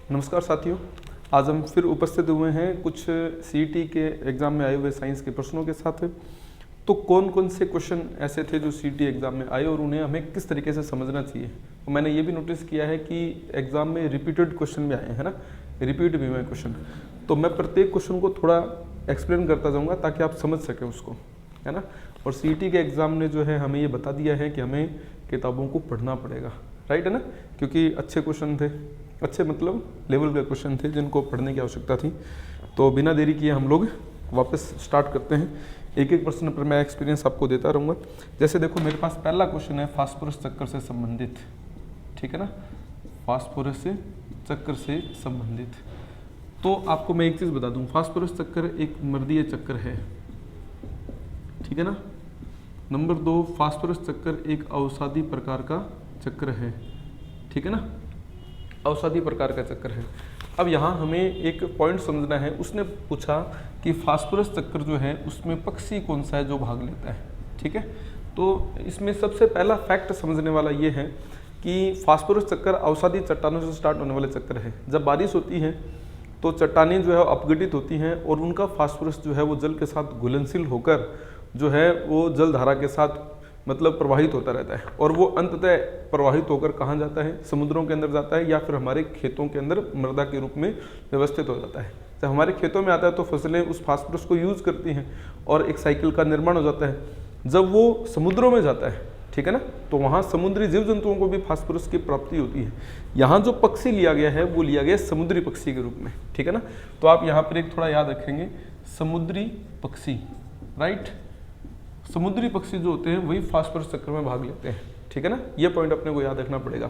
नमस्कार साथियों, आज हम फिर उपस्थित हुए हैं कुछ सीईटी के एग्ज़ाम में आए हुए साइंस के प्रश्नों के साथ। तो कौन कौन से क्वेश्चन ऐसे थे जो सीईटी एग्ज़ाम में आए और उन्हें हमें किस तरीके से समझना चाहिए। तो मैंने ये भी नोटिस किया है कि एग्ज़ाम में रिपीटेड क्वेश्चन भी आए हैं ना, रिपीट भी हुए क्वेश्चन। तो मैं प्रत्येक क्वेश्चन को थोड़ा एक्सप्लेन करता जाऊँगा ताकि आप समझ सकें उसको, है ना। और सीईटी के एग्ज़ाम ने जो है हमें ये बता दिया है कि हमें किताबों को पढ़ना पड़ेगा, राइट है ना, क्योंकि अच्छे क्वेश्चन थे, अच्छे मतलब लेवल के क्वेश्चन थे जिनको पढ़ने की आवश्यकता थी। तो बिना देरी किए हम लोग वापस स्टार्ट करते हैं। एक एक प्रश्न पर मैं एक्सपीरियंस आपको देता रहूँगा। जैसे देखो मेरे पास पहला क्वेश्चन है फास्फोरस चक्कर से संबंधित, ठीक है ना, फास्फोरस चक्कर से संबंधित। तो आपको मैं एक चीज़ बता दूँ, फास्फोरस चक्कर एक मर्दीय चक्कर है, ठीक है ना। नंबर 2, फास्फोरस चक्कर एक अवसादी प्रकार का चक्र है, ठीक है ना, अवसादी प्रकार का चक्कर है। अब यहाँ हमें एक पॉइंट समझना है। उसने पूछा कि फास्फोरस चक्कर जो है उसमें पक्षी कौन सा है जो भाग लेता है, ठीक है। तो इसमें सबसे पहला फैक्ट समझने वाला ये है कि फास्फोरस चक्कर अवसादी चट्टानों से स्टार्ट होने वाले चक्कर है। जब बारिश होती है तो चट्टानें जो है अपघटित होती हैं और उनका फास्फोरस जो है वो जल के साथ घुलनशील होकर जो है वो जल धारा के साथ मतलब प्रवाहित होता रहता है और वो अंततः प्रवाहित होकर कहाँ जाता है, समुद्रों के अंदर जाता है या फिर हमारे खेतों के अंदर मृदा के रूप में व्यवस्थित हो जाता है। जब हमारे खेतों में आता है तो फसलें उस फास्फोरस को यूज़ करती हैं और एक साइकिल का निर्माण हो जाता है। जब वो समुद्रों में जाता है, ठीक है ना, तो वहाँ समुद्री जीव जंतुओं को भी फास्फोरस की प्राप्ति होती है। यहाँ जो पक्षी लिया गया है वो लिया गया समुद्री पक्षी के रूप में, ठीक है ना। तो आप यहाँ पर एक थोड़ा याद रखेंगे, समुद्री पक्षी, राइट। समुद्री पक्षी जो होते हैं वही फास्फोरस चक्कर में भाग लेते हैं, ठीक है ना। ये पॉइंट अपने को याद रखना पड़ेगा।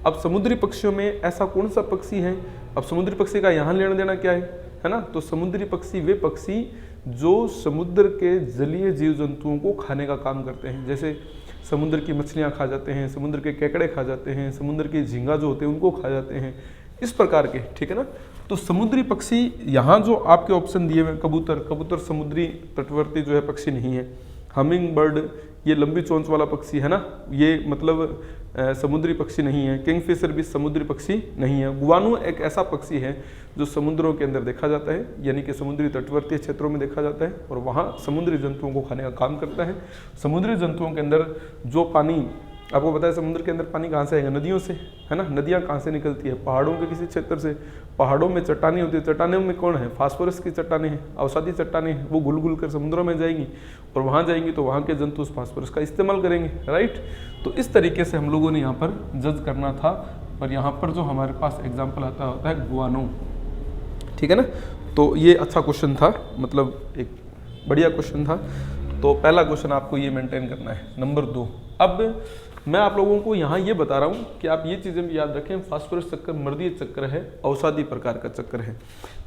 अब समुद्री पक्षियों में ऐसा कौन सा पक्षी है, अब समुद्री पक्षी का यहाँ लेना देना क्या है ना। तो समुद्री पक्षी वे पक्षी जो समुद्र के जलीय जीव जंतुओं को खाने का काम करते हैं, जैसे समुद्र की मछलियाँ खा जाते हैं, समुद्र के केकड़े खा जाते हैं, समुद्र के झींगा जो होते हैं उनको खा जाते हैं, इस प्रकार के, ठीक है ना। तो समुद्री पक्षी यहाँ जो आपके ऑप्शन दिए हुए, कबूतर समुद्री तटवर्ती जो है पक्षी नहीं है। हमिंग बर्ड ये लंबी चोंच वाला पक्षी है ना, ये मतलब समुद्री पक्षी नहीं है। किंगफिशर भी समुद्री पक्षी नहीं है। गुआनो एक ऐसा पक्षी है जो समुद्रों के अंदर देखा जाता है, यानी कि समुद्री तटवर्ती क्षेत्रों में देखा जाता है और वहाँ समुद्री जंतुओं को खाने का काम करता है। समुद्री जंतुओं के अंदर जो पानी, आपको पता है समुद्र के अंदर पानी कहाँ से आएगा, नदियों से, है ना। नदियाँ कहाँ से निकलती है, पहाड़ों के किसी क्षेत्र से। पहाड़ों में चट्टानें होती है, चट्टानों में कौन है, फास्फोरस की चट्टानें हैं, अवसादी चट्टानें हैं, वो घुल घुल कर समुद्रों में जाएंगी और वहाँ जाएंगी तो वहाँ के जंतु उस फास्फोरस का इस्तेमाल करेंगे, राइट। तो इस तरीके से हम लोगों ने यहाँ पर जज करना था। और यहाँ पर जो हमारे पास एग्जाम्पल आता होता है गुआनो, ठीक है ना। तो ये अच्छा क्वेश्चन था, मतलब एक बढ़िया क्वेश्चन था। तो पहला क्वेश्चन आपको ये मेंटेन करना है। नंबर 2, अब मैं आप लोगों को यहाँ ये बता रहा हूँ कि आप ये चीज़ें भी याद रखें, फास्फोरस चक्कर मर्दीय चक्र है, अवसादी प्रकार का चक्कर है।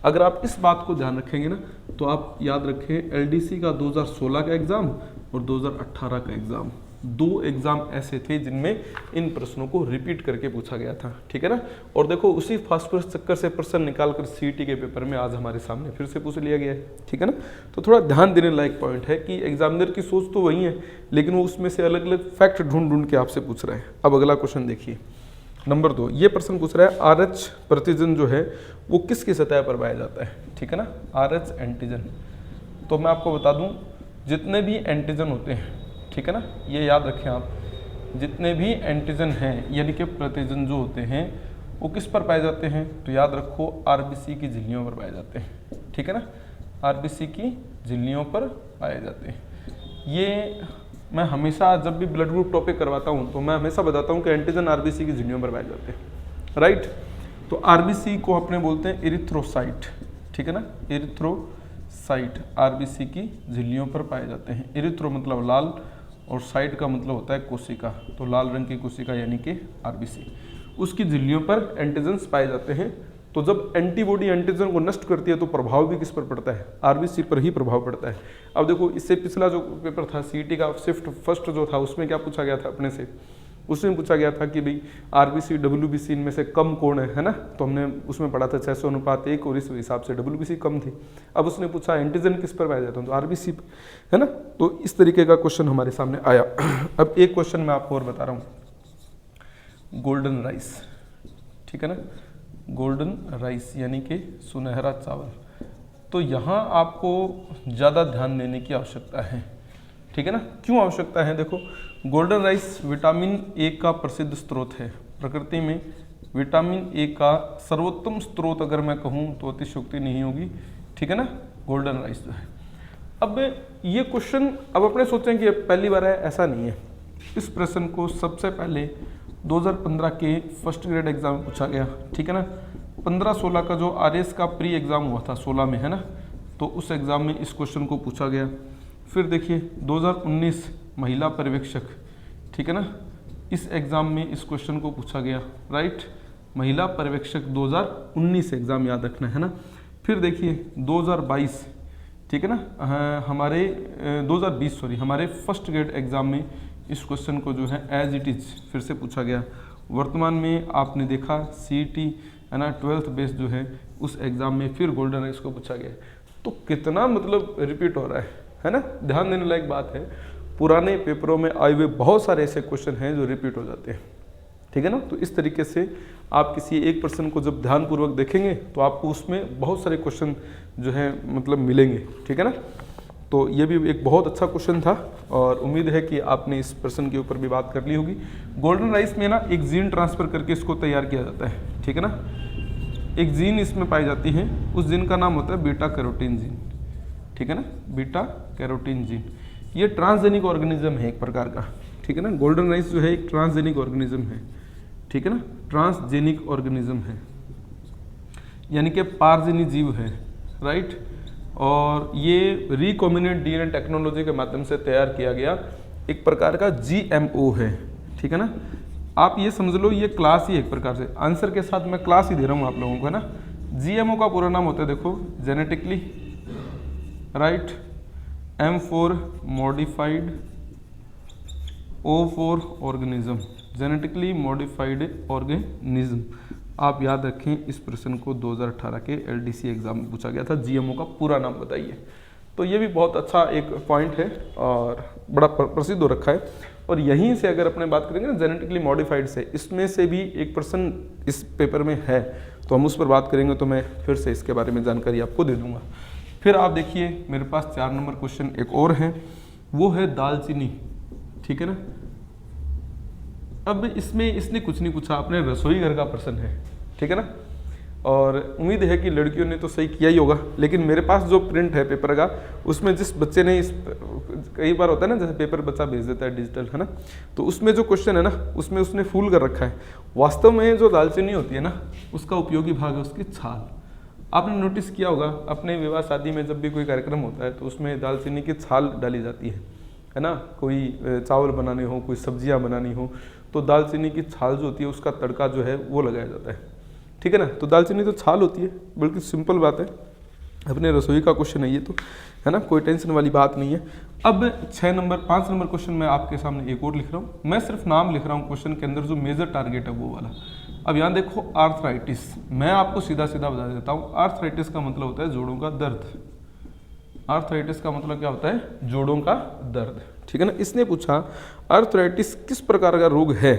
अगर आप इस बात को ध्यान रखेंगे ना तो आप याद रखें एलडीसी का 2016 का एग्ज़ाम और 2018 का एग्ज़ाम, 2 एग्ज़ाम ऐसे थे जिनमें इन प्रश्नों को रिपीट करके पूछा गया था, ठीक है ना। और देखो उसी फास्फोरस चक्कर से प्रश्न निकालकर सीईटी के पेपर में आज हमारे सामने फिर से पूछ लिया गया है, ठीक है ना। तो थोड़ा ध्यान देने लायक पॉइंट है कि एग्जामिनर की सोच तो वही है लेकिन वो उसमें से अलग अलग फैक्ट ढूंढ ढूंढ के आपसे पूछ रहे हैं। अब अगला क्वेश्चन देखिए, नंबर 2, ये प्रश्न पूछ रहा है आरएच प्रतिजन जो है वो किसकी सतह पर पाया जाता है, ठीक है ना, आरएच एंटीजन। तो मैं आपको बता दूं जितने भी एंटीजन होते हैं, ठीक है ना, ये याद रखें आप, जितने भी एंटीजन हैं यानी कि प्रतिजन जो होते हैं वो किस पर पाए जाते हैं, तो याद रखो आरबीसी की झिल्लियों पर पाए जाते हैं, ठीक है ना, आरबीसी की झिल्लियों पर पाए जाते हैं। ये मैं हमेशा जब भी ब्लड ग्रुप टॉपिक करवाता हूँ तो मैं हमेशा बताता हूँ कि एंटीजन आरबीसी की झिल्लियों पर पाए जाते हैं, राइट। तो आरबीसी को अपने बोलते हैं इरिथ्रोसाइट, ठीक है ना, इरिथ्रोसाइट आरबीसी की झिल्लियों पर पाए जाते हैं। इरिथ्रो मतलब लाल और साइट का मतलब होता है कोशिका, तो लाल रंग की कोशिका यानी कि आरबीसी, उसकी झिल्लियों पर एंटीजन्स पाए जाते हैं। तो जब एंटीबॉडी एंटीजन को नष्ट करती है तो प्रभाव भी किस पर पड़ता है, आरबीसी पर ही प्रभाव पड़ता है। अब देखो इससे पिछला जो पेपर था सीईटी का शिफ्ट फर्स्ट जो था उसमें क्या पूछा गया था अपने से उसमें पूछा गया था कि भाई आरबीसी डब्ल्यूबीसी इनमें से कम कौन है ना, तो हमने उसमें पढ़ा था 600:1 और इस हिसाब से डब्ल्यूबीसी कम थी। अब उसने पूछा एंटीजन किस पर पाया जाता है, तो आरबीसी है ना। तो इस तरीके का क्वेश्चन हमारे सामने आया। अब एक क्वेश्चन मैं आपको और बता रहा हूँ, गोल्डन राइस, ठीक है ना, गोल्डन राइस यानी कि सुनहरा चावल। तो यहाँ आपको ज़्यादा ध्यान देने की आवश्यकता है, ठीक है ना। क्यों आवश्यकता है, देखो गोल्डन राइस विटामिन ए का प्रसिद्ध स्रोत है। प्रकृति में विटामिन ए का सर्वोत्तम स्रोत अगर मैं कहूँ तो अतिशयोक्ति नहीं होगी, ठीक है ना, गोल्डन राइस जो है। अब ये क्वेश्चन अब अपने सोचें कि पहली बार है, ऐसा नहीं है। इस प्रश्न को सबसे पहले 2015 के फर्स्ट ग्रेड एग्जाम में पूछा गया, ठीक है ना। 15-16 का जो आरएस का प्री एग्जाम हुआ था 16 में, है ना, तो उस एग्जाम में इस क्वेश्चन को पूछा गया। फिर देखिए 2019 महिला पर्यवेक्षक, ठीक है ना, इस एग्जाम में इस क्वेश्चन को पूछा गया, राइट, महिला पर्यवेक्षक 2019 एग्जाम याद रखना है ना। फिर देखिए 2022, ठीक है ना, हमारे 2020 सॉरी हमारे फर्स्ट ग्रेड एग्जाम में इस क्वेश्चन को जो है एज इट इज फिर से पूछा गया। वर्तमान में आपने देखा सीईटी है ना 12th बेस जो है उस एग्जाम में फिर गोल्डन राइस को पूछा गया। तो कितना मतलब रिपीट हो रहा है ना। ध्यान देने लायक बात है, पुराने पेपरों में आए हुए बहुत सारे ऐसे क्वेश्चन हैं जो रिपीट हो जाते हैं, ठीक है ना। तो इस तरीके से आप किसी एक प्रश्न को जब ध्यानपूर्वक देखेंगे तो आपको उसमें बहुत सारे क्वेश्चन जो है मतलब मिलेंगे, ठीक है ना। तो ये भी एक बहुत अच्छा क्वेश्चन था और उम्मीद है कि आपने इस प्रश्न के ऊपर भी बात कर ली होगी। गोल्डन राइस में ना एक जीन ट्रांसफर करके इसको तैयार किया जाता है, ठीक है ना। एक जीन इसमें पाई जाती है, उस जीन का नाम होता है बीटा कैरोटीन जीन, ठीक है ना, बीटा कैरोटीन जीन। ये ट्रांसजेनिक ऑर्गेनिज्म है एक प्रकार का, ठीक है ना। गोल्डन राइस जो है एक ट्रांसजेनिक ऑर्गेनिज्म है, ठीक है ना, ट्रांसजेनिक ऑर्गेनिज्म है यानी कि पारजीनी जीव है, राइट। और ये रिकॉम्बिनेंट डीएनए टेक्नोलॉजी के माध्यम से तैयार किया गया एक प्रकार का जीएमओ है, ठीक है ना। आप ये समझ लो ये क्लास ही एक प्रकार से, आंसर के साथ मैं क्लास ही दे रहा हूँ आप लोगों को, है ना। जीएमओ का पूरा नाम होता है देखो genetically right, M for modified, O for organism, genetically modified organism. आप याद रखें इस प्रश्न को 2018 के एलडीसी एग्जाम में पूछा गया था, जीएमओ का पूरा नाम बताइए। तो ये भी बहुत अच्छा एक पॉइंट है और बड़ा प्रसिद्ध हो रखा है। और यहीं से अगर अपने बात करेंगे ना जेनेटिकली मॉडिफाइड से, इसमें से भी एक प्रश्न इस पेपर में है तो हम उस पर बात करेंगे, तो मैं फिर से इसके बारे में जानकारी आपको दे दूंगा। फिर आप देखिए मेरे पास 4 नंबर क्वेश्चन एक और है, वो है दालचीनी, ठीक है ना। अब इसमें इसने कुछ नहीं पूछा, अपने रसोई घर का प्रश्न है, ठीक है ना। और उम्मीद है कि लड़कियों ने तो सही किया ही होगा, लेकिन मेरे पास जो प्रिंट है पेपर का उसमें जिस बच्चे ने इस कई बार होता है ना जैसे पेपर बच्चा भेज देता है डिजिटल, है ना, तो उसमें जो क्वेश्चन है ना उसमें उसने फूल कर रखा है। वास्तव में जो दालचीनी होती है ना उसका उपयोगी भाग है उसकी छाल। आपने नोटिस किया होगा अपने विवाह शादी में जब भी कोई कार्यक्रम होता है तो उसमें दालचीनी की छाल डाली जाती है ना। कोई चावल बनाने हो, कोई सब्जियां बनानी हो तो दालचीनी की छाल जो होती है उसका तड़का जो है वो लगाया जाता है, ठीक है ना। तो दालचीनी तो छाल होती है, बिल्कुल सिंपल बात है, अपने रसोई का क्वेश्चन है ये तो, है ना, कोई टेंशन वाली बात नहीं है। अब 5 नंबर क्वेश्चन मैं आपके सामने एक और लिख रहा हूँ, मैं सिर्फ नाम लिख रहा हूँ क्वेश्चन के अंदर, जो मेजर टारगेट है वो वाला। अब यहाँ देखो आर्थराइटिस, मैं आपको सीधा सीधा बता देता हूँ, आर्थराइटिस का मतलब होता है जोड़ों का दर्द। आर्थराइटिस का मतलब क्या होता है, जोड़ों का दर्द, ठीक है ना। इसने पूछा आर्थराइटिस किस प्रकार का रोग है,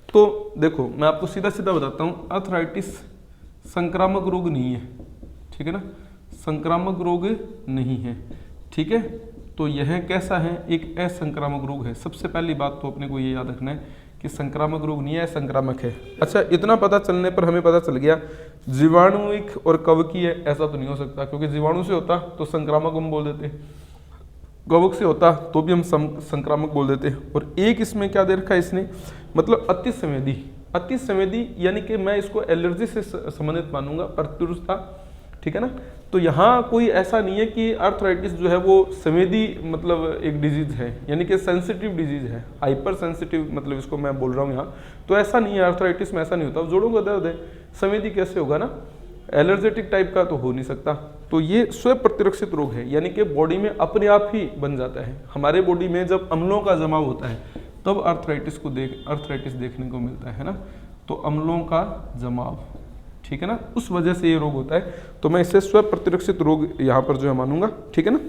तो देखो मैं आपको सीधा सीधा बताता हूँ, आर्थराइटिस संक्रामक रोग नहीं है, ठीक है ना, संक्रामक रोग नहीं है, ठीक है। तो यह कैसा है, एक असंक्रामक रोग है। सबसे पहली बात तो अपने को ये याद रखना है कि संक्रामक रोग नहीं है, संक्रामक है। अच्छा, इतना पता चलने पर हमें पता चल गया जीवाणुविक और कवकीय है, ऐसा तो नहीं हो सकता, क्योंकि जीवाणु से होता तो संक्रामक हम बोल देते, कवक से होता तो भी हम संक्रामक बोल देते। और एक इसमें क्या दे रखा है इसने, मतलब अति संवेदी। अति संवेदी यानी कि मैं इसको एलर्जी से संबंधित मानूंगा, प्रतिरूपता, ठीक है ना। तो यहाँ कोई ऐसा नहीं है कि आर्थराइटिस जो है वो संवेदी मतलब एक डिजीज है, यानी कि सेंसिटिव डिजीज है, हाइपर सेंसिटिव मतलब इसको मैं बोल रहा हूँ यहाँ, तो ऐसा नहीं है, आर्थराइटिस में ऐसा नहीं होता। जोड़ों का दर्द है, संवेदी कैसे होगा ना, एलर्जेटिक टाइप का तो हो नहीं सकता। तो ये स्वयं प्रतिरक्षित रोग है, यानी कि बॉडी में अपने आप ही बन जाता है। हमारे बॉडी में जब अम्लों का जमाव होता है तब अर्थराइटिस देखने को मिलता है ना। तो अम्लों का जमाव, ठीक है ना, उस वजह से ये रोग होता है। तो मैं इसे स्व प्रतिरक्षित रोग यहाँ पर जो है मानूंगा, ठीक है ना।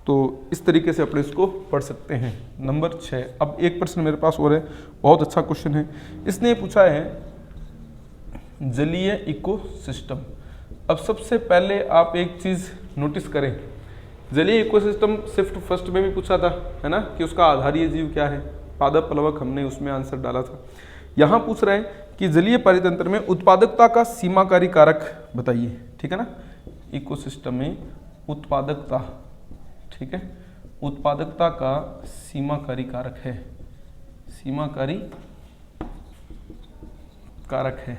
तो इस तरीके से अपने इसको पढ़ सकते हैं। नंबर 6, अब एक प्रश्न मेरे पास और है, बहुत अच्छा क्वेश्चन है। इसने पूछा है जलीय इकोसिस्टम। अब सबसे पहले आप एक चीज़ नोटिस करें, जलीय इकोसिस्टम शिफ्ट फर्स्ट में भी पूछा था, है ना, कि उसका आधारीय जीव क्या है, पादप प्लवक, हमने उसमें आंसर डाला था। यहाँ पूछ रहा है कि जलीय पारितंत्र में उत्पादकता का सीमाकारी कारक बताइए, ठीक है ना। इकोसिस्टम में उत्पादकता, ठीक है, उत्पादकता का सीमाकारी कारक है, सीमाकारी कारक है।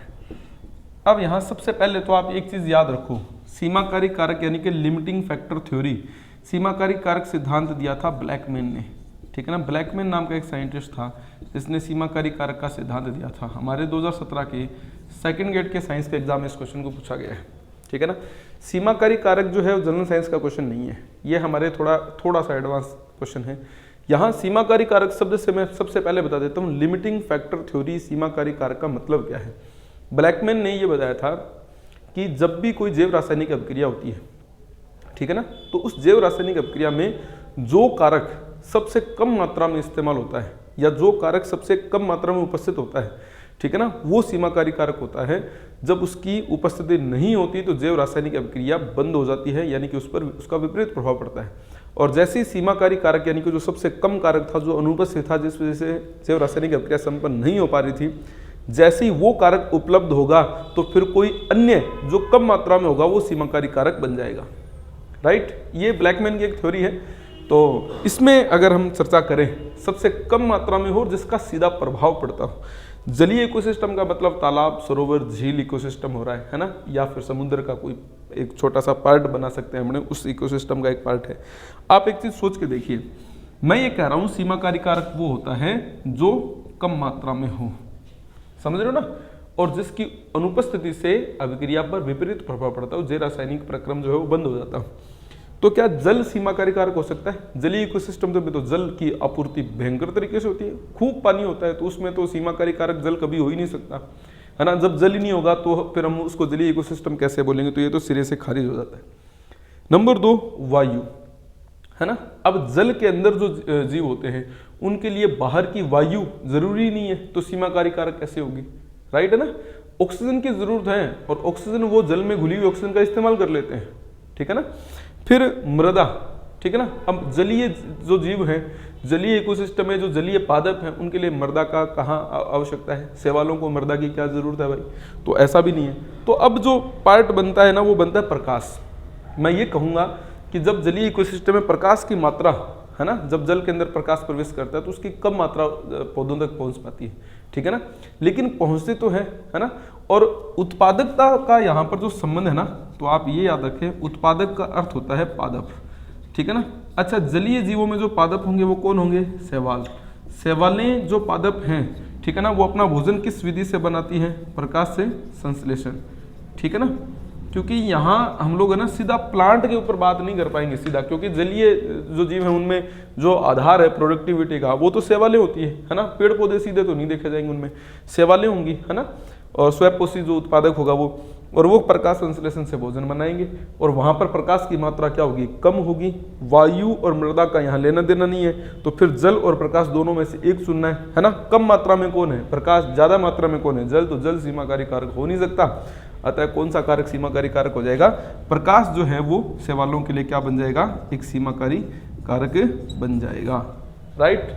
अब यहाँ सबसे पहले तो आप एक चीज याद रखो, सीमाकारी कारक यानी कि लिमिटिंग फैक्टर थ्योरी, सीमाकारी कारक सिद्धांत दिया था ब्लैकमैन ने, ठीक है ना। ब्लैकमैन नाम का एक साइंटिस्ट था जिसने सीमाकारी कारक का सिद्धांत दिया था। हमारे 2017 के सेकंड ग्रेड के साइंस के एग्जाम में इस क्वेश्चन को पूछा गया है, ठीक है ना। सीमाकारी कारक जो है वो जनरल साइंस का क्वेश्चन नहीं है, ये हमारे थोड़ा सा एडवांस क्वेश्चन है। यहाँ सीमाकारी कारक शब्द से मैं सबसे पहले बता देता हूँ, लिमिटिंग फैक्टर थ्योरी, सीमाकारी कारक का मतलब क्या है। ब्लैकमैन ने ये बताया था कि जब भी कोई जैव रासायनिक अभिक्रिया होती है, ठीक है ना, तो उस जैव रासायनिक अभिक्रिया में जो कारक सबसे कम मात्रा में इस्तेमाल होता है या जो कारक सबसे कम मात्रा में उपस्थित होता है, ठीक है ना, वो सीमाकारी कारक होता है। जब उसकी उपस्थिति नहीं होती तो जैव रासायनिक अभिक्रिया बंद हो जाती है, यानी कि उस पर उसका विपरीत प्रभाव पड़ता है। और जैसे ही सीमाकारी कारक यानी कि जो सबसे कम कारक था, जो अनुपस्थित था, जिस वजह से जैव रासायनिक अभिक्रिया संपन्न नहीं हो पा रही थी, जैसे ही वो कारक उपलब्ध होगा तो फिर कोई अन्य जो कम मात्रा में होगा वो सीमाकारी कारक बन जाएगा, राइट। ये ब्लैकमैन की एक थ्योरी है। तो इसमें अगर हम चर्चा करें, सबसे कम मात्रा में हो जिसका सीधा प्रभाव पड़ता हो। जलीय इकोसिस्टम का मतलब तालाब, सरोवर, झील इकोसिस्टम हो रहा है ना, या फिर समुद्र का कोई एक छोटा सा पार्ट बना सकते हैं हमने, उस इकोसिस्टम का एक पार्ट है। आप एक चीज सोच के देखिए, मैं ये कह रहा हूँ सीमाकारी कारक वो होता है जो कम मात्रा में हो, समझ रहे हो ना, और जिसकी अनुपस्थिति से अभिक्रिया पर विपरीत प्रभाव पड़ता है, जैव रासायनिक प्रक्रम जो है वो बंद हो जाता है। तो क्या जल सीमाकारी कारक हो सकता है? जलीय इकोसिस्टम में तो जल की आपूर्ति भयंकर तरीके से होती है, खूब पानी होता है, तो उसमें तो सीमाकारी कारक जल कभी हो ही नहीं सकता, है ना। जब जल ही नहीं होगा तो फिर हम उसको जलीय इकोसिस्टम कैसे बोलेंगे, तो ये तो सिरे से खारिज हो जाता है। नंबर 2, वायु, है ना। अब जल के अंदर जो जीव होते हैं उनके लिए बाहर की वायु जरूरी नहीं है, तो सीमाकारी कारक कैसे होगी, राइट, है ना। ऑक्सीजन की जरूरत है और ऑक्सीजन वो जल में घुली हुई ऑक्सीजन का इस्तेमाल कर लेते हैं, ठीक है ना। फिर मृदा, ठीक है ना। अब जलीय जो जीव हैं, जलीय इकोसिस्टम में जो जलीय पादप हैं, उनके लिए मृदा का कहाँ आवश्यकता है, शैवालों को मृदा की क्या जरूरत है भाई, तो ऐसा भी नहीं है। तो अब जो पार्ट बनता है ना, वो बनता है प्रकाश। मैं ये कहूँगा कि जब जलीय इकोसिस्टम में प्रकाश की मात्रा, है ना, जब जल के अंदर प्रकाश प्रवेश करता है तो उसकी कम मात्रा पौधों तक पहुंच पाती है, ठीक है ना, लेकिन पहुंचती तो है ना। और उत्पादकता का यहाँ पर जो संबंध है ना, तो आप ये याद रखें, उत्पादक का अर्थ होता है पादप, ठीक है ना। अच्छा, जलीय जीवों में जो पादप होंगे वो कौन होंगे? शैवाल। शैवालें जो पादप हैं, ठीक है ना, वो अपना भोजन किस विधि से बनाती है? प्रकाश से संश्लेषण, ठीक है ना। क्योंकि यहाँ हम लोग है ना सीधा प्लांट के ऊपर बात नहीं कर पाएंगे सीधा, क्योंकि जलीय जो जीव है उनमें जो आधार है प्रोडक्टिविटी का वो तो शैवालें होती है ना। पेड़ पौधे सीधे तो नहीं देखे जाएंगे, उनमें शैवालें होंगी, है ना। और स्वयंपोषी जो उत्पादक होगा वो, और वो प्रकाश संश्लेषण से भोजन बनाएंगे, और वहाँ पर प्रकाश की मात्रा क्या होगी? कम होगी। वायु और मृदा का यहाँ लेना देना नहीं है, तो फिर जल और प्रकाश दोनों में से एक चुनना है ना। कम मात्रा में कौन है? प्रकाश। ज़्यादा मात्रा में कौन है? जल। तो जल सीमाकारी कारक हो नहीं सकता, अतः कौन सा कारक सीमाकारी कारक हो जाएगा? प्रकाश जो है वो शैवालों के लिए क्या बन जाएगा? एक सीमाकारी कारक बन जाएगा, राइट।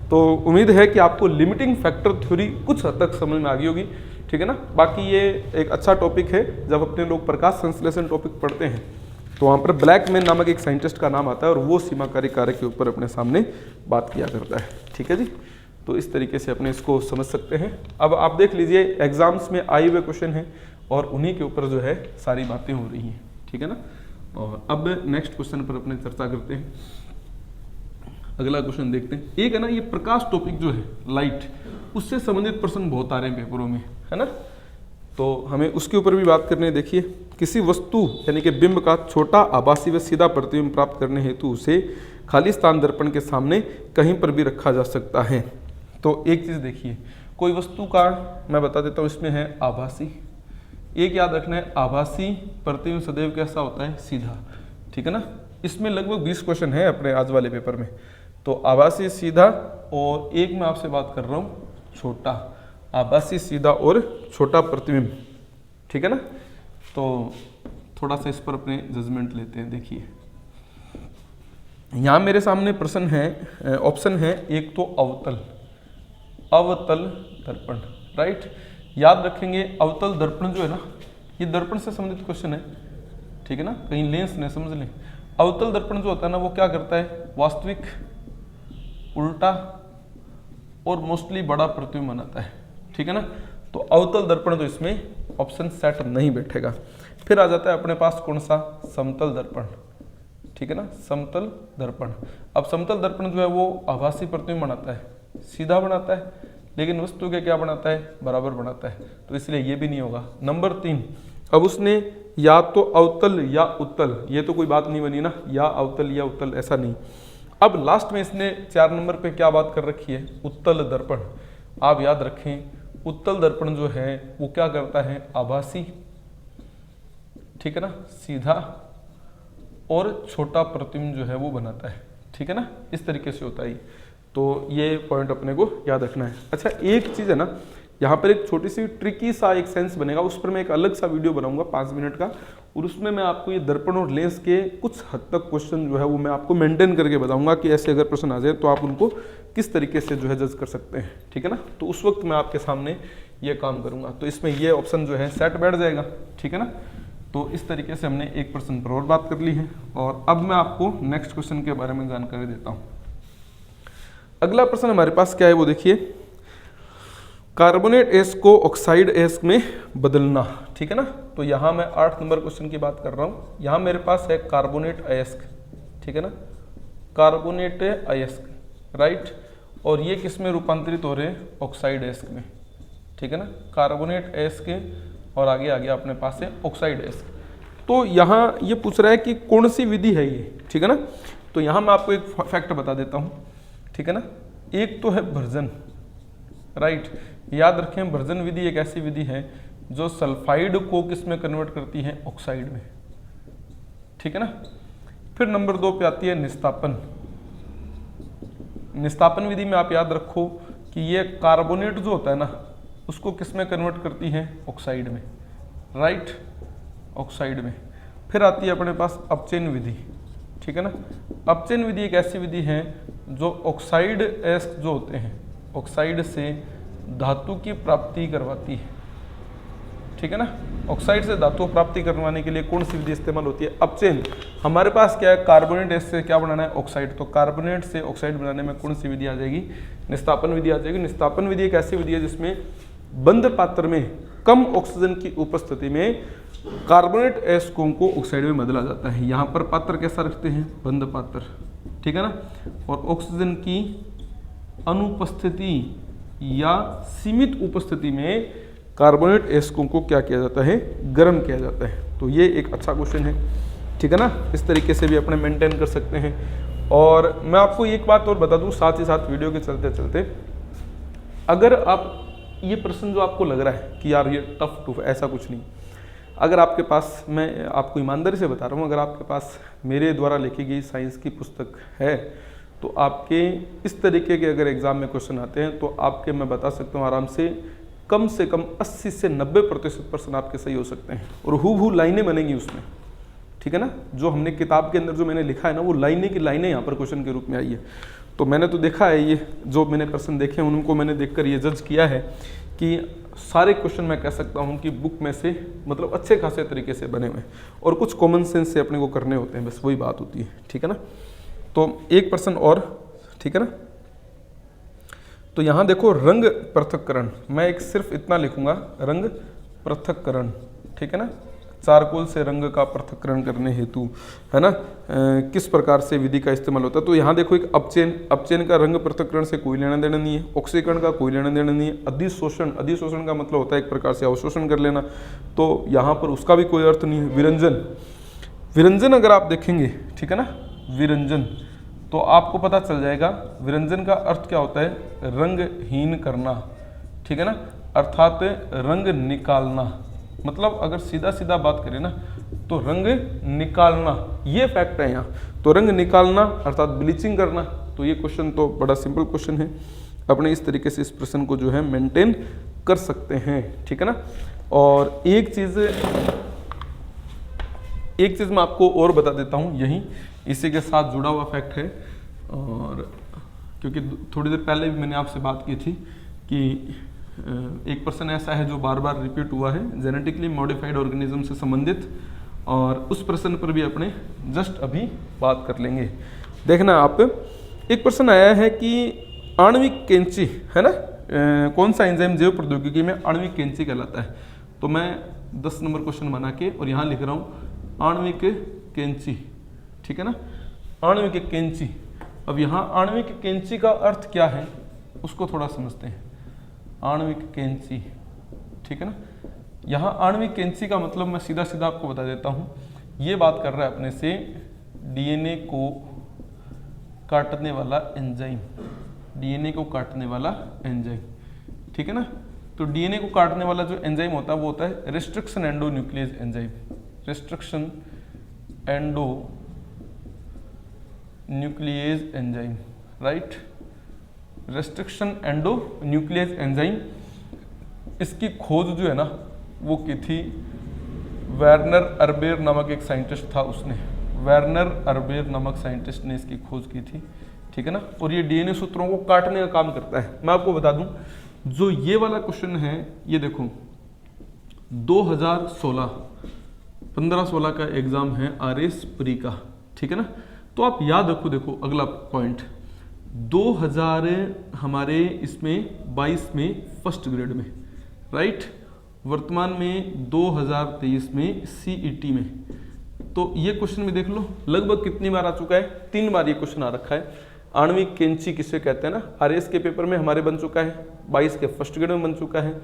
तो उम्मीद है कि आपको लिमिटिंग फैक्टर थ्योरी कुछ हद तक समझ में आ गई होगी, ठीक है ना। बाकी ये एक अच्छा टॉपिक है, जब अपने लोग प्रकाश संश्लेषण टॉपिक पढ़ते हैं तो वहाँ पर ब्लैकमैन नामक एक साइंटिस्ट का नाम आता है और वो सीमाकारी कारक के ऊपर अपने सामने बात किया करता है, ठीक है जी। तो इस तरीके से अपने इसको समझ सकते हैं। अब आप देख लीजिए एग्जाम्स में आए हुए क्वेश्चन हैं और उन्हीं के ऊपर जो है सारी बातें हो रही हैं, ठीक है ना। और अब नेक्स्ट क्वेश्चन पर अपने चर्चा करते हैं। अगला क्वेश्चन देखते हैं। एक है ना ये प्रकाश टॉपिक जो है, लाइट, उससे संबंधित प्रश्न बहुत आ रहे हैं पेपरों में, है ना। तो हमें उसके ऊपर भी बात करनी है। देखिए, किसी वस्तु यानी कि बिंब का छोटा आभासी व सीधा प्रतिबिंब प्राप्त करने हेतु उसे खाली स्थान दर्पण के सामने कहीं पर भी रखा जा सकता है। तो एक चीज़ देखिए, कोई वस्तु का मैं बता देता हूँ, इसमें है आभासी, एक याद रखना है आभासी प्रतिबिंब सदैव कैसा होता है, सीधा, ठीक है ना। इसमें लगभग 20 क्वेश्चन है अपने आज वाले पेपर में। तो आभासी, सीधा, और एक मैं आपसे बात कर रहा हूँ छोटा, आभासी, सीधा और छोटा प्रतिबिंब, ठीक है ना। तो थोड़ा सा इस पर अपने जजमेंट लेते हैं। देखिए यहाँ मेरे सामने प्रश्न है, ऑप्शन है, एक तो अवतल, अवतल दर्पण, राइट। याद रखेंगे अवतल दर्पण जो है ना, ये दर्पण से संबंधित क्वेश्चन है, ठीक है ना, कहीं लेंस न समझ लें। अवतल दर्पण जो होता है ना, वो क्या करता है, वास्तविक, उल्टा और मोस्टली बड़ा प्रतिबिंब बनाता है, ठीक है ना। तो अवतल दर्पण तो इसमें ऑप्शन सेट नहीं बैठेगा। फिर आ जाता है अपने पास कौन सा, समतल दर्पण, ठीक है ना, समतल दर्पण। अब समतल दर्पण जो है वो आभासी प्रतिबिंब बनाता है, सीधा बनाता है, लेकिन वस्तु के क्या बनाता है, बराबर बनाता है, तो इसलिए ये भी नहीं होगा। नंबर 3, अब उसने या तो अवतल या उत्तल, ये तो कोई बात नहीं बनी ना, या अवतल या उत्तल, ऐसा नहीं। अब लास्ट में इसने 4 नंबर पे क्या बात कर रखी है, उत्तल दर्पण। आप याद रखें उत्तल दर्पण जो है वो क्या करता है, आभासी, ठीक है ना, सीधा और छोटा प्रतिबिंब जो है वो बनाता है, ठीक है ना, इस तरीके से होता है। तो ये पॉइंट अपने को याद रखना है। अच्छा एक चीज़ है ना, यहाँ पर एक छोटी सी ट्रिकी सा एक सेंस बनेगा, उस पर मैं एक अलग सा वीडियो बनाऊंगा 5 मिनट का, और उसमें मैं आपको ये दर्पण और लेंस के कुछ हद तक क्वेश्चन जो है वो मैं आपको मेंटेन करके बताऊंगा कि ऐसे अगर प्रश्न आ जाए तो आप उनको किस तरीके से जो है जज कर सकते हैं, ठीक है ना। तो उस वक्त मैं आपके सामने ये काम करूंगा, तो इसमें ये ऑप्शन जो है सेट बैठ जाएगा, ठीक है ना। तो इस तरीके से हमने एक प्रश्न पर और बात कर ली है, और अब मैं आपको नेक्स्ट क्वेश्चन के बारे में जानकारी देता हूँ। अगला प्रश्न हमारे पास क्या है वो देखिए, कार्बोनेट एस को ऑक्साइड एस में बदलना, ठीक है ना। तो यहाँ मैं 8 नंबर क्वेश्चन की बात कर रहा हूँ। यहाँ मेरे पास है कार्बोनेट अयस्क, ठीक है ना, कार्बोनेट अयस्क, राइट, और ये किस में रूपांतरित हो रहे हैं, ऑक्साइड एस्क में, ठीक है ना, कार्बोनेट एस्क, और आगे आगे अपने पास है ऑक्साइड एस्क। तो यहाँ ये पूछ रहा है कि कौन सी विधि है ये, ठीक है ना। तो यहाँ मैं आपको एक फैक्ट बता देता हूँ, ठीक है ना। एक तो है भर्जन, राइट, याद रखें भर्जन विधि एक ऐसी विधि है जो सल्फाइड को किस में कन्वर्ट करती है, ऑक्साइड में, ठीक है ना। फिर नंबर 2 पे आती है निस्तापन। निस्तापन विधि में आप याद रखो कि ये कार्बोनेट जो होता है ना, उसको किस में कन्वर्ट करती है, ऑक्साइड में, राइट, ऑक्साइड में। फिर आती है अपने पास अपचयन विधि, ठीक है ना। अपचयन विधि एक ऐसी विधि है जो ऑक्साइड एस्क जो होते हैं, ऑक्साइड से धातु की प्राप्ति करवाती है, ठीक है ना। ऑक्साइड से धातु प्राप्ति करवाने के लिए कौन सी विधि इस्तेमाल होती है, अपचयन। हमारे पास क्या है, कार्बोनेट एस से क्या बनाना है, ऑक्साइड, तो कार्बोनेट से ऑक्साइड बनाने में कौन सी विधि आ जाएगी, निस्तापन विधि आ जाएगी। निस्तापन विधि एक ऐसी विधि है जिसमें बंद पात्र में कम ऑक्सीजन की उपस्थिति में कार्बोनेट एस्कों को ऑक्साइड में बदला जाता है। यहाँ पर पात्र कैसा रखते हैं, बंद पात्र, ठीक है ना, और ऑक्सीजन की अनुपस्थिति या सीमित उपस्थिति में कार्बोनेट एस्कों को क्या किया जाता है, गर्म किया जाता है। तो ये एक अच्छा क्वेश्चन है, ठीक है ना, इस तरीके से भी अपने मेंटेन कर सकते हैं। और मैं आपको एक बात और बता दूं साथ ही साथ वीडियो के चलते चलते, अगर आप ये प्रश्न जो आपको लग रहा है कि यार ये टफ ऐसा कुछ नहीं, अगर आपके पास, मैं आपको ईमानदारी से बता रहा हूँ, अगर आपके पास मेरे द्वारा लिखी गई साइंस की पुस्तक है तो आपके इस तरीके के अगर एग्जाम में क्वेश्चन आते हैं तो आपके, मैं बता सकता हूँ आराम से कम 80 से 90% प्रश्न आपके सही हो सकते हैं, और हूबहू लाइनें बनेंगी उसमें, ठीक है ना। जो हमने किताब के अंदर जो मैंने लिखा है ना, वो लाइनें की लाइनें यहाँ पर क्वेश्चन के रूप में आई है। तो मैंने तो देखा है, ये जो मैंने प्रश्न देखे हैं उनको मैंने देखकर ये जज किया है कि सारे क्वेश्चन मैं कह सकता हूँ कि बुक में से मतलब अच्छे खासे तरीके से बने हुए हैं, और कुछ कॉमन सेंस से अपने को करने होते हैं, बस वही बात होती है, ठीक है ना। तो एक प्रश्न और, ठीक है ना। तो यहाँ देखो रंग पृथक्करण, मैं एक सिर्फ इतना लिखूंगा, रंग पृथक्करण, ठीक है ना, चारकोल से रंग का पृथक्करण करने हेतु, है ना, किस प्रकार से विधि का इस्तेमाल होता है। तो यहाँ देखो एक अपचयन, अपचयन का रंग पृथक्करण से कोई लेना देना नहीं है, ऑक्सीकरण का कोई लेना देना नहीं है, अधिशोषण, अधिशोषण का मतलब होता है एक प्रकार से अवशोषण कर लेना, तो यहाँ पर उसका भी कोई अर्थ नहीं है। विरंजन, विरंजन अगर आप देखेंगे, ठीक है ना, विरंजन, तो आपको पता चल जाएगा विरंजन का अर्थ क्या होता है, रंगहीन करना, ठीक है ना, अर्थात रंग निकालना। मतलब अगर सीधा सीधा बात करें ना तो रंग निकालना, ये फैक्ट है यहाँ। तो रंग निकालना अर्थात ब्लीचिंग करना। तो ये क्वेश्चन तो बड़ा सिंपल क्वेश्चन है, अपने इस तरीके से इस प्रश्न को जो है मेंटेन कर सकते हैं, ठीक है ना। और एक चीज़ मैं आपको और बता देता हूँ, यही इसी के साथ जुड़ा हुआ फैक्ट है। और क्योंकि थोड़ी देर पहले भी मैंने आपसे बात की थी कि एक प्रश्न ऐसा है जो बार बार रिपीट हुआ है, जेनेटिकली मॉडिफाइड ऑर्गेनिज्म से संबंधित, और उस प्रश्न पर भी अपने जस्ट अभी बात कर लेंगे। देखना आप, एक प्रश्न आया है कि आणविक कैंची है ना, कौन सा एंजाइम जैव प्रौद्योगिकी में आणविक कैंची कहलाता है। तो मैं 10 नंबर क्वेश्चन बना के और यहाँ लिख रहा हूँ आणविक कैंची, ठीक है ना, आणविक कैंची। अब यहाँ आणविक कैंची का अर्थ क्या है उसको थोड़ा समझते हैं। आणविक कैंची, ठीक है ना, यहाँ आणविक कैंची का मतलब मैं सीधा सीधा आपको बता देता हूँ, ये बात कर रहा है अपने से डीएनए को काटने वाला एंजाइम, डीएनए को काटने वाला एंजाइम, ठीक है ना। तो डीएनए को काटने वाला जो एंजाइम होता है वो होता है restriction endo nucleus enzyme, restriction endo nucleus enzyme, right, restriction endo nucleus enzyme. इसकी खोज जो है ना वो की थी वर्नर अर्बेर नामक एक साइंटिस्ट था, उसने, वर्नर अर्बेर नामक साइंटिस्ट ने इसकी खोज की थी, ठीक है ना। और ये डीएनए सूत्रों को काटने का काम करता है। मैं आपको बता दूं, जो ये वाला क्वेश्चन है ये देखो 2016 15-16 का एग्जाम है आरएस प्री का, ठीक है ना। तो आप याद रखो, देखो अगला पॉइंट 2000 हमारे इसमें 22 में फर्स्ट ग्रेड में, राइट, वर्तमान में 2023 में सीईटी में। तो ये क्वेश्चन में देख लो लगभग कितनी बार आ चुका है, 3 बार ये क्वेश्चन आ रखा है। आणविक कैंची किसे कहते हैं ना, आरएस के पेपर में हमारे बन चुका है, 22 के फर्स्ट ग्रेड में बन चुका है,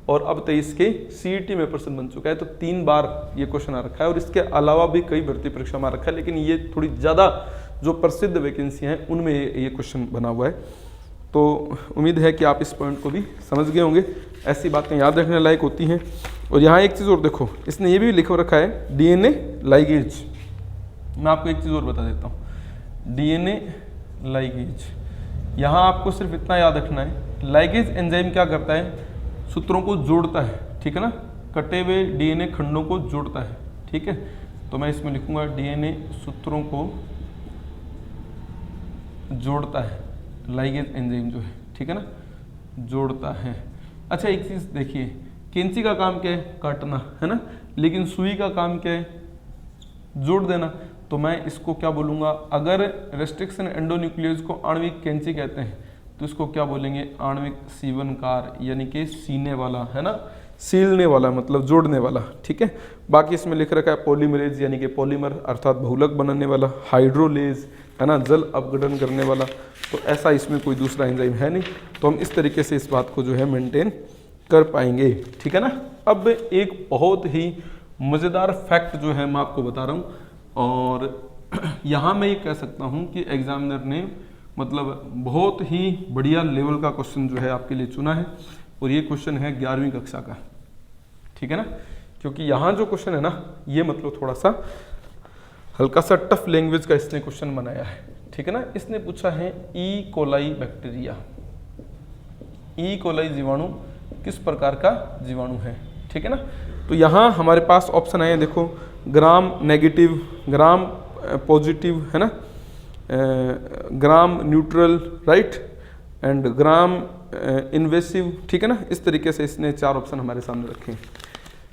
और अब 23 के सीईटी में प्रश्न बन चुका है। तो 3 बार ये क्वेश्चन आ रखा है, और इसके अलावा भी कई भर्ती परीक्षा में आ रखा है, लेकिन ये थोड़ी ज़्यादा जो प्रसिद्ध वैकेंसी हैं उनमें ये क्वेश्चन बना हुआ है। तो उम्मीद है कि आप इस पॉइंट को भी समझ गए होंगे, ऐसी बातें याद रखने लायक होती हैं। और यहाँ एक चीज़ और देखो, इसने ये भी लिखा रखा है डीएनए लाइगेज। मैं आपको एक चीज़ और बता देता हूँ, डीएनए लाइगेज, यहाँ आपको सिर्फ इतना याद रखना है, लाइगेज एंजाइम क्या करता है, सूत्रों को जोड़ता है, ठीक है ना, कटे हुए डीएनए खंडों को जोड़ता है, ठीक है। तो मैं इसमें लिखूंगा डीएनए सूत्रों को जोड़ता है, लाइगेज एंजाइम जो है, ठीक है ना, जोड़ता है। अच्छा एक चीज़ देखिए, कैंची का काम क्या है, काटना है ना, लेकिन सुई का काम क्या है, जोड़ देना। तो मैं इसको क्या बोलूँगा, अगर रेस्ट्रिक्शन एंडोन्यूक्लियस को आणविक कैंची कहते हैं तो इसको क्या बोलेंगे, आणविक सीवनकार, यानी कि सीने वाला, है ना, सीलने वाला मतलब जोड़ने वाला, ठीक है। बाकी इसमें लिख रखा है पॉलीमरेज यानी कि पॉलीमर अर्थात बहुलक बनाने वाला, हाइड्रोलेज है ना, जल अपघटन करने वाला। तो ऐसा इसमें कोई दूसरा एंजाइम है नहीं, तो हम इस तरीके से इस बात को जो है मेंटेन कर पाएंगे, ठीक है ना। अब एक बहुत ही मज़ेदार फैक्ट जो है मैं आपको बता रहा हूँ, और यहाँ मैं ये कह सकता हूँ कि एग्जामिनर ने मतलब बहुत ही बढ़िया लेवल का क्वेश्चन जो है आपके लिए चुना है, और ये क्वेश्चन है 11वीं कक्षा का, ठीक है ना। क्योंकि यहाँ जो क्वेश्चन है ना ये मतलब थोड़ा सा हल्का सा टफ लैंग्वेज का इसने क्वेश्चन बनाया है, ठीक है ना। इसने पूछा है E coli bacteria, E coli जीवाणु किस प्रकार का जीवाणु है, ठीक है ना। तो यहाँ हमारे पास ऑप्शन आए, देखो ग्राम नेगेटिव, ग्राम पॉजिटिव, है ना, gram neutral, right, and gram invasive, ठीक है ना। इस तरीके से इसने 4 ऑप्शन हमारे सामने रखे हैं।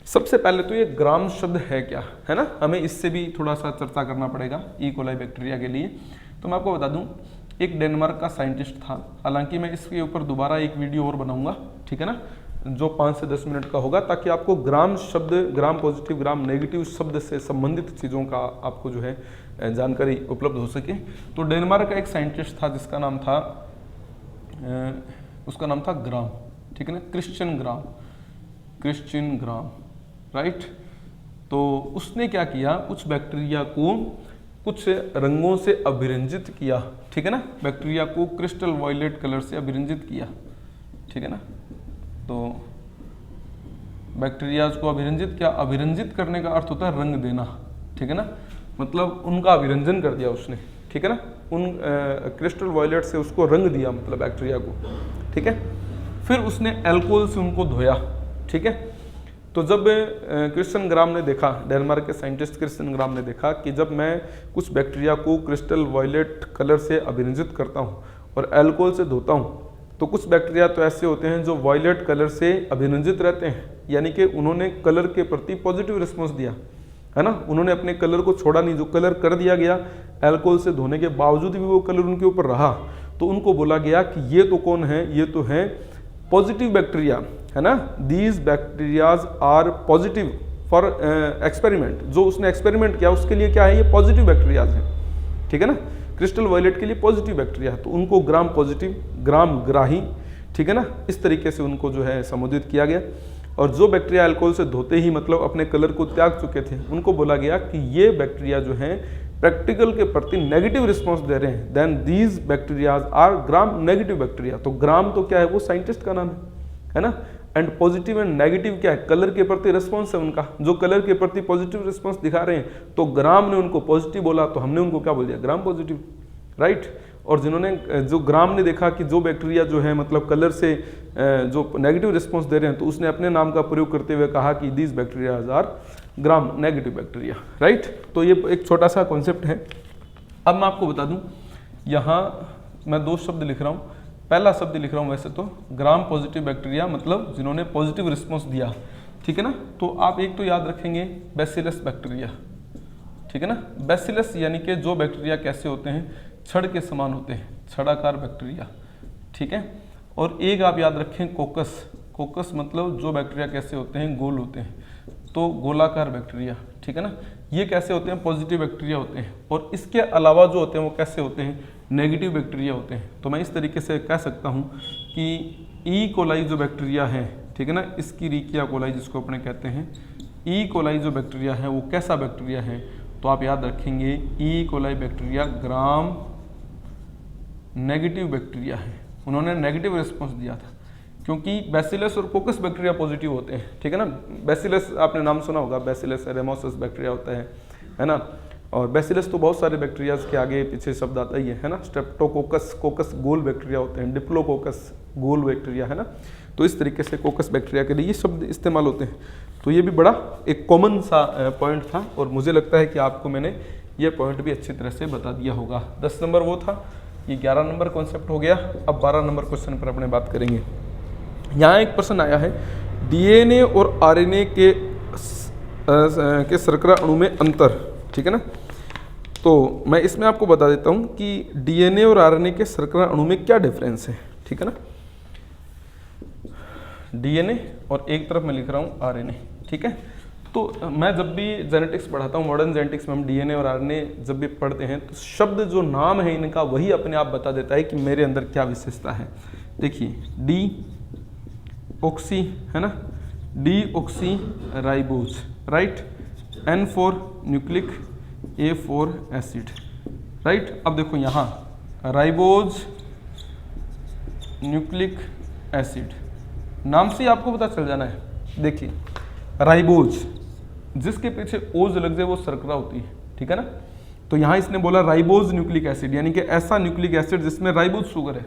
सबसे पहले तो ये ग्राम शब्द है क्या, है ना, हमें इससे भी थोड़ा सा चर्चा करना पड़ेगा ई कोलाई बैक्टीरिया के लिए। तो मैं आपको बता दूं, एक डेनमार्क का साइंटिस्ट था, हालांकि मैं इसके ऊपर दोबारा एक वीडियो और बनाऊंगा, ठीक है ना, जो 5 से 10 मिनट का होगा, ताकि आपको ग्राम शब्द, ग्राम पॉजिटिव, ग्राम नेगेटिव शब्द से संबंधित चीज़ों का आपको जो है जानकारी उपलब्ध हो सके। तो डेनमार्क का एक साइंटिस्ट था जिसका नाम था उसका नाम था ग्राम, ठीक है ना, क्रिश्चियन ग्राम, राइट। तो उसने क्या किया, कुछ बैक्टीरिया को कुछ रंगों से अभिरंजित किया, ठीक है ना, बैक्टीरिया को क्रिस्टल वॉयलेट कलर से अभिरंजित किया, ठीक है ना। तो बैक्टीरिया को अभिरंजित किया, अभिरंजित करने का अर्थ होता है रंग देना, ठीक है ना, मतलब उनका अभिरंजन कर दिया उसने, ठीक है ना, उन क्रिस्टल वॉयलेट से उसको रंग दिया, मतलब बैक्टीरिया को, ठीक है। फिर उसने अल्कोहल से उनको धोया, ठीक है। तो जब क्रिस्टियन ग्राम ने देखा, डेनमार्क के साइंटिस्ट क्रिस्टियन ग्राम ने देखा कि जब मैं कुछ बैक्टीरिया को क्रिस्टल वॉयलेट कलर से अभिरंजित करता हूँ और अल्कोहल से धोता हूँ, तो कुछ बैक्टीरिया तो ऐसे होते हैं जो वॉयलेट कलर से अभिरंजित रहते हैं, यानी कि उन्होंने कलर के प्रति पॉजिटिव रिस्पॉन्स दिया, है ना, उन्होंने अपने कलर को छोड़ा नहीं, जो कलर कर दिया गया अल्कोहल से धोने के बावजूद भी वो कलर उनके ऊपर रहा, तो उनको बोला गया कि ये तो कौन है, ये तो है पॉजिटिव बैक्टीरिया, है ना, these bacterias are positive for experiment. जो उसने एक्सपेरिमेंट किया उसके लिए क्या है, ये पॉजिटिव बैक्टीरियाज हैं, ठीक है ना, क्रिस्टल वॉयलेट के लिए पॉजिटिव बैक्टीरिया है, तो उनको ग्राम पॉजिटिव, ग्राम ग्राही, ठीक है ना, इस तरीके से उनको जो है संबोधित किया गया। और जो बैक्टीरिया अल्कोहल से धोते ही मतलब अपने कलर को त्याग चुके थे, उनको बोला गया कि ये बैक्टीरिया जो हैं प्रैक्टिकल के प्रति नेगेटिव रिस्पॉन्स दे रहे हैं, then these bacterias are gram negative bacteria. तो ग्राम तो क्या है, वो साइंटिस्ट का नाम है ना, एंड पॉजिटिव एंड नेगेटिव क्या है, कलर के प्रति रिस्पॉन्स है उनका, जो कलर के प्रति पॉजिटिव रिस्पॉन्स दिखा रहे हैं, तो ग्राम ने उनको पॉजिटिव बोला, तो हमने उनको क्या बोल दिया, ग्राम पॉजिटिव, राइट। और जिन्होंने, जो ग्राम ने देखा कि जो बैक्टीरिया जो है मतलब कलर से जो नेगेटिव रिस्पॉन्स दे रहे हैं, तो उसने अपने नाम का प्रयोग करते हुए कहा कि these bacterias are gram negative bacteria, right. तो ये एक छोटा सा कॉन्सेप्ट है। अब मैं आपको बता दूं, यहाँ मैं दो शब्द लिख रहा हूँ, पहला शब्द लिख रहा हूँ वैसे तो ग्राम पॉजिटिव बैक्टीरिया, मतलब जिन्होंने पॉजिटिव रिस्पॉन्स दिया, ठीक है ना। तो आप एक तो याद रखेंगे बैसिलस बैक्टीरिया, ठीक है ना, बैसिलस यानी कि जो बैक्टीरिया कैसे होते हैं, छड़ के समान होते हैं, छड़ाकार बैक्टीरिया, ठीक है। और एक आप याद रखें कोकस, कोकस मतलब जो बैक्टीरिया कैसे होते हैं, गोल होते हैं, तो गोलाकार बैक्टीरिया, ठीक है ना, ये कैसे होते हैं, पॉजिटिव बैक्टीरिया होते हैं। और इसके अलावा जो होते हैं वो कैसे होते हैं, नेगेटिव बैक्टीरिया होते हैं। तो मैं इस तरीके से कह सकता हूँ कि ई कोलाई जो बैक्टीरिया है, ठीक है ना, इसकी रिकिया कोलाई जिसको अपने कहते हैं, ई कोलाई जो बैक्टीरिया है वो कैसा बैक्टीरिया है, तो आप याद रखेंगे ई कोलाई बैक्टीरिया ग्राम नेगेटिव बैक्टीरिया है, उन्होंने नेगेटिव रिस्पॉन्स दिया था, क्योंकि बैसिलस और कोकस बैक्टीरिया पॉजिटिव होते हैं, ठीक है ना। बैसिलस आपने नाम सुना होगा, बैसिलस रेमोसस बैक्टीरिया होता है ना, और बैसिलस तो बहुत सारे बैक्टीरियाज के आगे पीछे शब्द आता ही है ना। स्ट्रेप्टोकोकस, कोकस गोल बैक्टीरिया होते हैं, डिप्लोकोकस गोल बैक्टीरिया, है ना। तो इस तरीके से कोकस बैक्टीरिया के लिए ये शब्द इस्तेमाल होते हैं। तो ये भी बड़ा एक कॉमन सा पॉइंट था, और मुझे लगता है कि आपको मैंने ये पॉइंट भी अच्छी तरह से बता दिया होगा। 10 नंबर वो था, ये 11 नंबर कॉन्सेप्ट हो गया। अब 12 नंबर क्वेश्चन पर अपने बात करेंगे। यहाँ एक प्रश्न आया है, डीएनए और आरएनए के शर्करा अणु में अंतर, ठीक है ना। तो मैं इसमें आपको बता देता हूँ कि डीएनए और आरएनए के शर्करा अणु में क्या डिफरेंस है, ठीक है ना। डीएनए और एक तरफ मैं लिख रहा हूँ आरएनए, ठीक है। तो मैं जब भी जेनेटिक्स पढ़ाता हूँ, मॉडर्न जेनेटिक्स में हम डीएनए और आरएनए जब भी पढ़ते हैं, तो शब्द जो नाम है इनका वही अपने आप बता देता है कि मेरे अंदर क्या विशेषता है। देखिए डी ऑक्सी, है ना, D oxy ribose, right, N for nucleic, A for acid, right. अब देखो यहाँ राइबोज न्यूक्लिक एसिड, नाम से आपको पता चल जाना है। देखिए राइबोज, जिसके पीछे ओज लग जाए वो शर्करा होती है, ठीक है ना। तो यहाँ इसने बोला राइबोज न्यूक्लिक एसिड, यानी कि ऐसा न्यूक्लिक एसिड जिसमें राइबोज शुगर है।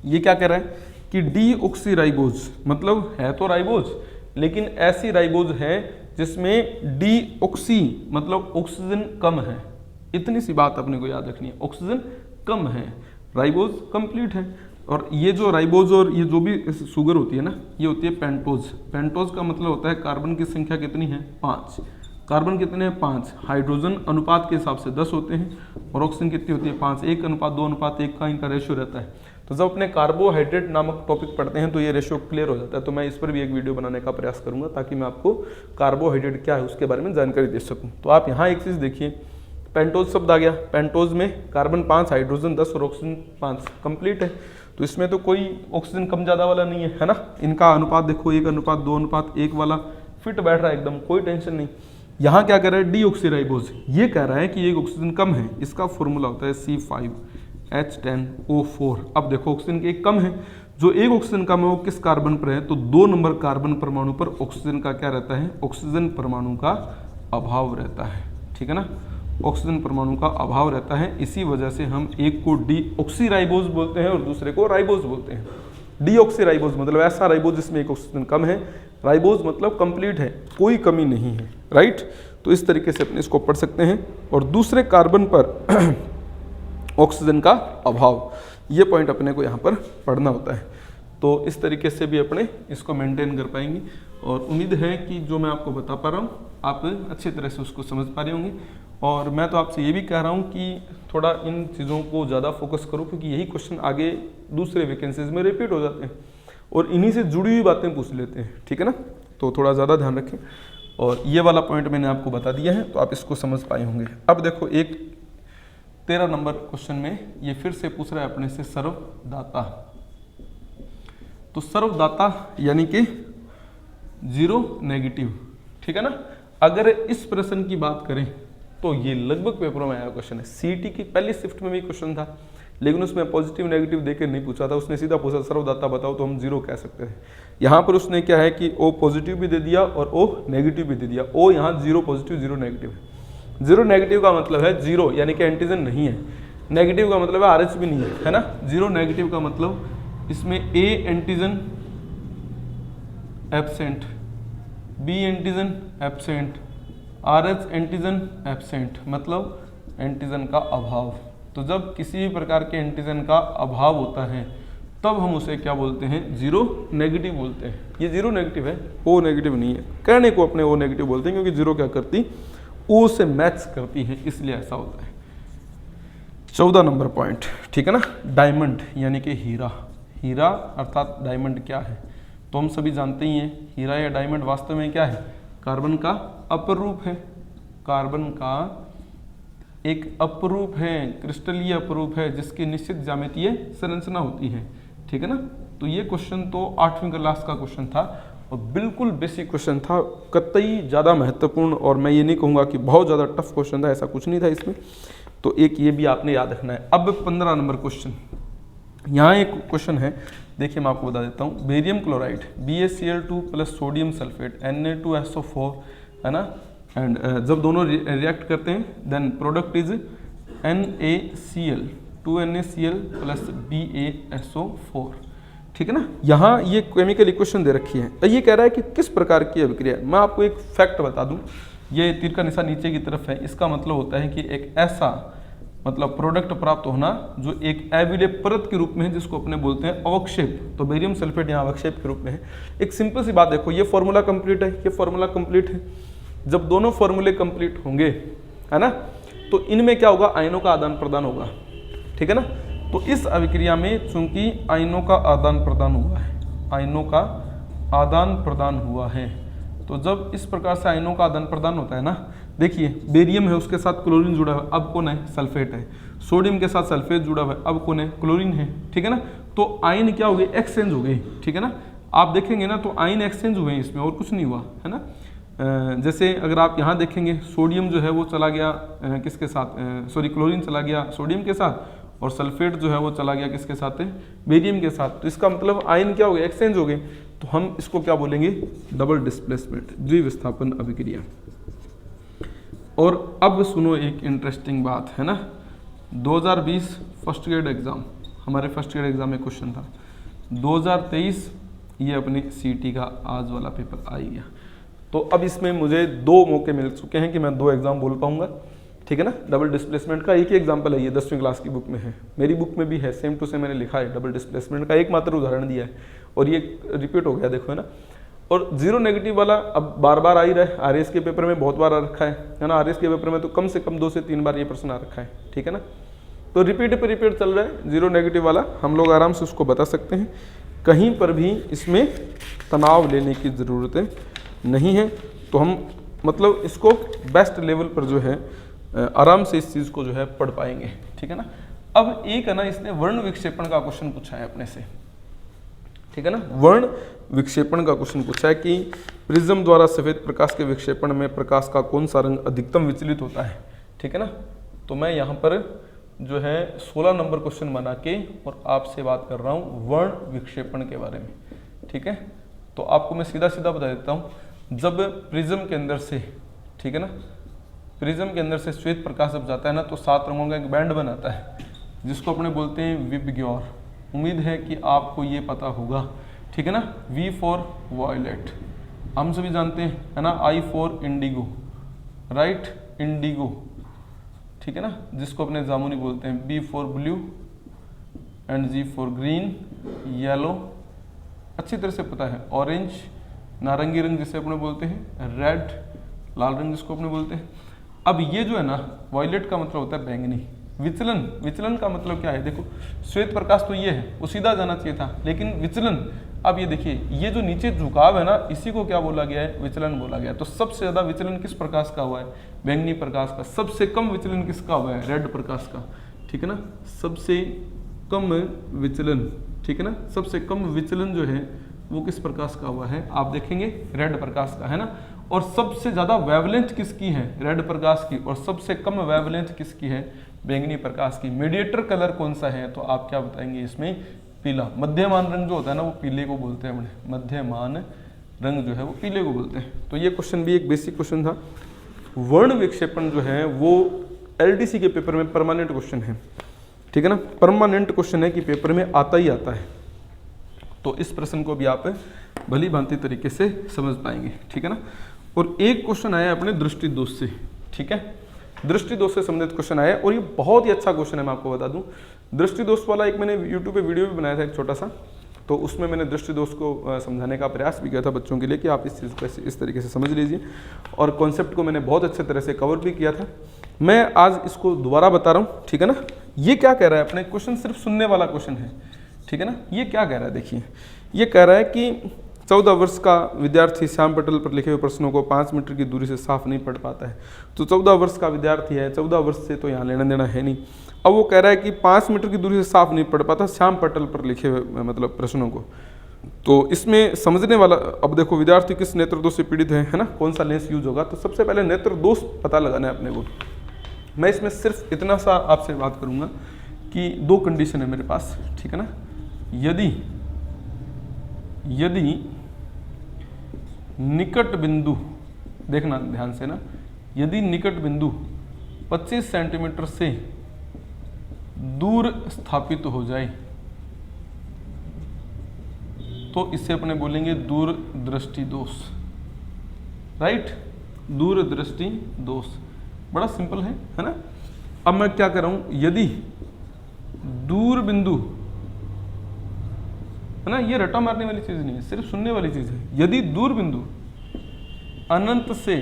ये क्या कह रहा है कि डी ऑक्सी राइबोज, मतलब है तो राइबोज, लेकिन ऐसी राइबोज है जिसमें डी ऑक्सी मतलब ऑक्सीजन कम है। इतनी सी बात अपने को याद रखनी है, ऑक्सीजन कम है, राइबोज कंप्लीट है। और ये जो राइबोज और ये जो भी शुगर होती है ना, ये होती है पेंटोज। पेंटोज का मतलब होता है कार्बन की संख्या कितनी है, 5। कार्बन कितने हैं, 5। हाइड्रोजन अनुपात के हिसाब से 10 होते हैं, और ऑक्सीजन कितनी होती है, 5। 1:2:1 का इनका रेशियो रहता है। तो जब अपने कार्बोहाइड्रेट नामक टॉपिक पढ़ते हैं तो ये रेशियो क्लियर हो जाता है। तो मैं इस पर भी एक वीडियो बनाने का प्रयास करूंगा, ताकि मैं आपको कार्बोहाइड्रेट क्या है उसके बारे में जानकारी दे सकूं। तो आप यहाँ एक चीज़ देखिए, पेंटोज शब्द आ गया, पेंटोज में कार्बन 5, हाइड्रोजन 10 और ऑक्सीजन 5, कंप्लीट है। तो इसमें तो कोई ऑक्सीजन कम ज़्यादा वाला नहीं है ना। इनका अनुपात देखो, 1:2:1 वाला फिट बैठ रहा है एकदम, कोई टेंशन नहीं। यहाँ क्या कह रहा है, डीऑक्सीराइबोज, ये कह रहा है कि एक ऑक्सीजन कम है, इसका फॉर्मूला होता है C5H10O4। अब देखो ऑक्सीजन के एक कम है, जो एक ऑक्सीजन कम है वो किस कार्बन पर है, तो 2 नंबर कार्बन परमाणु पर ऑक्सीजन का क्या रहता है, ऑक्सीजन परमाणु का अभाव रहता है, ठीक है ना, ऑक्सीजन परमाणु का अभाव रहता है। इसी वजह से हम एक को डीऑक्सीराइबोज बोलते हैं और दूसरे को राइबोज बोलते हैं। डीऑक्सीराइबोज मतलब ऐसा राइबोज जिसमें एक ऑक्सीजन कम है, राइबोज मतलब कंप्लीट है, कोई कमी नहीं है, राइट। तो इस तरीके से अपने इसको पढ़ सकते हैं। और दूसरे कार्बन पर ऑक्सीजन का अभाव, ये पॉइंट अपने को यहाँ पर पढ़ना होता है। तो इस तरीके से भी अपने इसको मेंटेन कर पाएंगे और उम्मीद है कि जो मैं आपको बता पा रहा हूँ आप अच्छी तरह से उसको समझ पा रहे होंगे। और मैं तो आपसे ये भी कह रहा हूँ कि थोड़ा इन चीज़ों को ज़्यादा फोकस करो, क्योंकि यही क्वेश्चन आगे दूसरे वैकेंसीज में रिपीट हो जाते हैं और इन्हीं से जुड़ी हुई बातें पूछ लेते हैं, ठीक है ना। तो थोड़ा ज़्यादा ध्यान रखें। और ये वाला पॉइंट मैंने आपको बता दिया है, तो आप इसको समझ पाए होंगे। अब देखो एक 13 नंबर क्वेश्चन में ये फिर से पूछ रहा है अपने से सर्वदाता। तो सर्वदाता यानी कि जीरो नेगेटिव, ठीक है ना। अगर इस प्रश्न की बात करें तो ये लगभग पेपरों में आया क्वेश्चन है। सीटी की पहली शिफ्ट में भी क्वेश्चन था, लेकिन उसमें पॉजिटिव नेगेटिव देकर नहीं पूछा था, उसने सीधा पूछा सर्वदाता बताओ, तो हम जीरो कह सकते थे। यहाँ पर उसने क्या है कि ओ पॉजिटिव भी दे दिया और ओ नेगेटिव भी दे दिया। ओ यहाँ जीरो पॉजिटिव जीरो नेगेटिव है। जीरो नेगेटिव का मतलब है जीरो यानी कि एंटीजन नहीं है, नेगेटिव का मतलब है आरएच भी नहीं है ना। जीरो नेगेटिव का मतलब इसमें A antigen absent, B antigen absent, Rh antigen absent, मतलब एंटीजन का अभाव। तो जब किसी भी प्रकार के एंटीजन का अभाव होता है तब हम उसे क्या बोलते हैं, जीरो नेगेटिव बोलते हैं। ये जीरो नेगेटिव है, ओ नेगेटिव नहीं है। कहने को अपने ओ नेगेटिव बोलते हैं क्योंकि जीरो क्या करती, ओ से मैच करती है, इसलिए ऐसा होता है। 14 नंबर पॉइंट, ठीक है ना। डायमंड यानी कि हीरा। हीरा अर्थात डायमंड क्या है, तो हम सभी जानते ही हैं हीरा या डायमंड वास्तव में क्या है, कार्बन का अपर रूप है। कार्बन का एक अपरूप है, क्रिस्टलीय अपरूप है, जिसकी निश्चित ज्यामितीय संरचना होती है, ठीक है ना। तो ये क्वेश्चन तो 8वीं क्लास का क्वेश्चन था और बिल्कुल बेसिक क्वेश्चन था, कतई ज़्यादा महत्वपूर्ण, और मैं ये नहीं कहूँगा कि बहुत ज़्यादा टफ क्वेश्चन था, ऐसा कुछ नहीं था इसमें। तो एक ये भी आपने याद रखना है। अब 15 नंबर क्वेश्चन, यहाँ एक क्वेश्चन है, देखिए मैं आपको बता देता हूँ। Barium chloride BaCl2 plus sodium sulphate Na2SO4, है ना, एंड जब दोनों रिएक्ट करते हैं then product is NaCl 2NaCl plus BaSO4, ठीक है ना। यहाँ ये केमिकल इक्वेशन दे रखी है, तो ये कह रहा है कि किस प्रकार की अभिक्रिया है। मैं आपको एक फैक्ट बता दूं, ये तीर का निशान नीचे की तरफ है, इसका मतलब होता है कि एक ऐसा मतलब प्रोडक्ट प्राप्त होना जो एक एविले परत के रूप में है, जिसको अपने बोलते हैं अवक्षेप। तो बेरियम सल्फेट यहाँ अवक्षेप के रूप में है। एक सिंपल सी बात देखो, ये फॉर्मूला कंप्लीट है, ये फॉर्मूला कंप्लीट है। जब दोनों फॉर्मूले कंप्लीट होंगे, है ना, तो इनमें क्या होगा, आयनों का आदान प्रदान होगा, ठीक है ना। तो इस अभिक्रिया में चूंकि आयनों का आदान प्रदान हुआ है, आयनों का आदान प्रदान हुआ है, तो जब इस प्रकार से आयनों का आदान प्रदान होता है ना, देखिए बेरियम है, उसके साथ क्लोरीन जुड़ा हुआ है, अब कौन है, सल्फेट है। सोडियम के साथ सल्फेट जुड़ा हुआ है, अब कौन है, क्लोरीन है, ठीक है ना। तो आयन क्या हो गए, एक्सचेंज हो गए, ठीक है ना। आप देखेंगे ना तो आयन एक्सचेंज हुए हैं इसमें, और कुछ नहीं हुआ, है ना। जैसे अगर आप यहाँ देखेंगे सोडियम जो है वो चला गया किसके साथ, क्लोरीन चला गया सोडियम के साथ, और सल्फेट जो है वो चला गया किसके साथ है, बेरियम के साथ। तो इसका मतलब आयन क्या हो गया, एक्सचेंज हो गए। तो हम इसको क्या बोलेंगे, डबल डिस्प्लेसमेंट, द्विविस्थापन अभिक्रिया। और अब सुनो एक इंटरेस्टिंग बात, है ना। 2020 फर्स्ट ग्रेड एग्जाम, हमारे फर्स्ट ग्रेड एग्जाम में क्वेश्चन था। 2023 ये अपनी सीटी का आज वाला पेपर आ गया। तो अब इसमें मुझे 2 मौके मिल चुके हैं कि मैं 2 एग्जाम बोल पाऊंगा, ठीक है ना। डबल डिस्प्लेसमेंट का एक ही एग्जाम्पल है, ये 10वीं क्लास की बुक में है, मेरी बुक में भी है, सेम टू सेम मैंने लिखा है, डबल डिस्प्लेसमेंट का एकमात्र उदाहरण दिया है और ये रिपीट हो गया, देखो, है ना। और जीरो नेगेटिव वाला अब बार बार आ ही रहा है, आरएस के पेपर में बहुत बार आ रखा है ना। आरएस के पेपर में तो कम से कम 2 से 3 बार ये प्रश्न आ रखा है, ठीक है ना। तो रिपीट पे रिपीट चल रहा है जीरो नेगेटिव वाला, हम लोग आराम से उसको बता सकते हैं, कहीं पर भी इसमें तनाव लेने की ज़रूरत नहीं है। तो हम मतलब इसको बेस्ट लेवल पर जो है आराम से इस चीज़ को जो है पढ़ पाएंगे, ठीक है ना। अब एक है ना, इसने वर्ण विक्षेपण का क्वेश्चन पूछा है अपने से, ठीक है ना। वर्ण विक्षेपण का क्वेश्चन पूछा है कि प्रिज्म द्वारा सफेद प्रकाश के विक्षेपण में प्रकाश का कौन सा रंग अधिकतम विचलित होता है, ठीक है ना। तो मैं यहाँ पर जो है 16 नंबर क्वेश्चन बना के और आपसे बात कर रहा हूँ वर्ण विक्षेपण के बारे में, ठीक है। तो आपको मैं सीधा सीधा बता देता हूँ, जब प्रिज्म के अंदर से, ठीक है ना, प्रिज्म के अंदर से श्वेत प्रकाश जब जाता है ना तो 7 रंगों का एक बैंड बनाता है जिसको अपने बोलते हैं विबग्योर। उम्मीद है कि आपको ये पता होगा, ठीक है ना। V फॉर वॉयलेट हम सभी जानते हैं, है ना। I for Indigo, right, Indigo, ठीक है ना, जिसको अपने जामुनी बोलते हैं। B for blue and G for green, yellow अच्छी तरह से पता है। ऑरेंज नारंगी रंग जिसे अपने बोलते हैं, रेड लाल रंग जिसको अपने बोलते हैं। अब ये जो है ना वॉयलेट का मतलब होता है बैंगनी। विचलन, विचलन का मतलब क्या है, देखो श्वेत प्रकाश तो ये है, वो सीधा जाना चाहिए था, लेकिन विचलन, अब ये देखिए ये जो नीचे झुकाव है ना इसी को क्या बोला गया है, विचलन बोला गया है। तो सबसे ज्यादा विचलन किस प्रकाश का हुआ है, बैंगनी प्रकाश का। सबसे कम विचलन किसका हुआ है, रेड प्रकाश का, ठीक है ना। सबसे कम विचलन, ठीक है ना, सबसे कम विचलन जो है वो किस प्रकाश का हुआ है, आप देखेंगे रेड प्रकाश का, है ना। और सबसे ज्यादा वेवलेंथ किसकी है, रेड प्रकाश की, और सबसे कम वेवलेंथ किसकी है, बैंगनी प्रकाश की। मीडिएटर कलर कौन सा है, तो आप क्या बताएंगे इसमें, पीला। मध्यमान रंग जो होता है ना वो पीले को बोलते हैं अपने, मध्यमान रंग जो है वो पीले को बोलते हैं। तो ये क्वेश्चन भी एक बेसिक क्वेश्चन था। वर्ण विक्षेपण जो है वो LDC के पेपर में परमानेंट क्वेश्चन है, ठीक है ना। परमानेंट क्वेश्चन है कि पेपर में आता ही आता है। तो इस प्रश्न को भी आप भली भांति तरीके से समझ पाएंगे, ठीक है ना। और एक क्वेश्चन आया अपने दृष्टि दोष से, ठीक है, दृष्टि दोष से संबंधित क्वेश्चन आया और ये बहुत ही अच्छा क्वेश्चन है। मैं आपको बता दूं, दृष्टि दोष वाला एक मैंने यूट्यूब पे वीडियो भी बनाया था एक छोटा सा, तो उसमें मैंने दृष्टि दोष को समझाने का प्रयास भी किया था बच्चों के लिए कि आप इस चीज़ को इस तरीके से समझ लीजिए, और कॉन्सेप्ट को मैंने बहुत अच्छे तरह से कवर भी किया था। मैं आज इसको दोबारा बता रहा हूँ, ठीक है ना। ये क्या कह रहा है, अपने क्वेश्चन सिर्फ सुनने वाला क्वेश्चन है, ठीक है ना। ये क्या कह रहा है, देखिए ये कह रहा है कि 14 वर्ष का विद्यार्थी श्याम पटल पर लिखे हुए प्रश्नों को 5 मीटर की दूरी से साफ नहीं पढ़ पाता है। तो 14 वर्ष का विद्यार्थी है, 14 वर्ष से तो यहाँ लेना देना है नहीं। अब वो कह रहा है कि 5 मीटर की दूरी से साफ नहीं पढ़ पाता श्याम पटल पर लिखे हुए मतलब प्रश्नों को। तो इसमें समझने वाला, अब देखो विद्यार्थी किस नेत्र दोष से पीड़ित है ना, कौन सा लेंस यूज होगा। तो सबसे पहले नेत्र दोष पता लगाना है अपने को। मैं इसमें सिर्फ इतना सा आपसे बात करूँगा कि 2 कंडीशन है मेरे पास, ठीक है ना। यदि निकट बिंदु, देखना ध्यान से ना, यदि निकट बिंदु 25 सेंटीमीटर से दूर स्थापित हो जाए तो इसे अपने बोलेंगे दूरदृष्टि दोष, राइट, दूरदृष्टि दोष। बड़ा सिंपल है ना। अब मैं क्या कर रहा हूं, यदि दूर बिंदु, है ना, ये रटा मारने वाली चीज नहीं है, सिर्फ सुनने वाली चीज है। यदि दूर बिंदु अनंत से,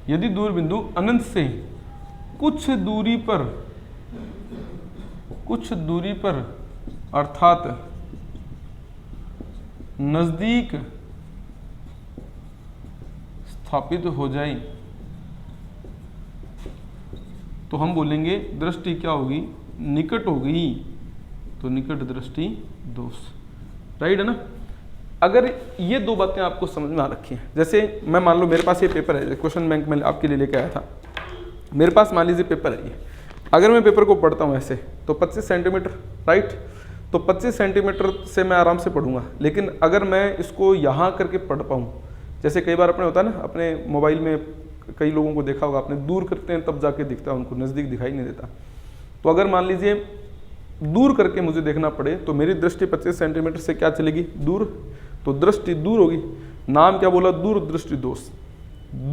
यदि दूर बिंदु अनंत से कुछ दूरी पर अर्थात नजदीक स्थापित हो जाए तो हम बोलेंगे दृष्टि क्या होगी, निकट होगी, तो निकट दृष्टि दोष, राइट है ना। अगर ये 2 बातें आपको समझ में आ रखी हैं, जैसे मैं मान लो मेरे पास ये पेपर है, क्वेश्चन बैंक में आपके लिए लेके आया था, मेरे पास मान लीजिए पेपर है ये। अगर मैं पेपर को पढ़ता हूँ ऐसे तो 25 सेंटीमीटर, राइट, तो 25 सेंटीमीटर से मैं आराम से पढ़ूंगा। लेकिन अगर मैं इसको यहाँ करके पढ़ पाऊँ, जैसे कई बार अपने होता है ना, अपने मोबाइल में कई लोगों को देखा होगा आपने, दूर करते हैं तब जाके दिखता है उनको, नज़दीक दिखाई नहीं देता। तो अगर मान लीजिए दूर करके मुझे देखना पड़े तो मेरी दृष्टि 25 सेंटीमीटर से क्या चलेगी, दूर, तो दृष्टि दूर होगी। नाम क्या बोला, दूरदृष्टि दोष।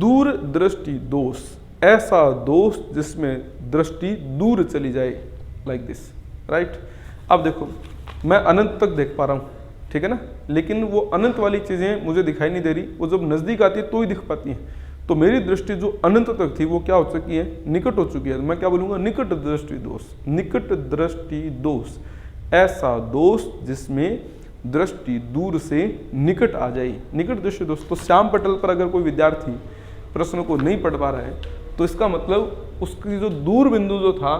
दूरदृष्टि दोष, ऐसा दोष जिसमें दृष्टि दूर चली जाए, लाइक दिस, राइट। अब देखो मैं अनंत तक देख पा रहा हूँ, ठीक है ना, लेकिन वो अनंत वाली चीज़ें मुझे दिखाई नहीं दे रही, वो जब नज़दीक आती है तो ही दिख पाती हैं। तो मेरी दृष्टि जो अनंत तक थी वो क्या हो चुकी है, निकट हो चुकी है। मैं क्या बोलूँगा, निकट दृष्टि दोष। निकट दृष्टि दोष, ऐसा दोष जिसमें दृष्टि दूर से निकट आ जाए, निकट दृष्टि दोष। तो श्याम पटल पर अगर कोई विद्यार्थी प्रश्नों को नहीं पढ़ पा रहा है तो इसका मतलब उसकी जो दूर बिंदु जो था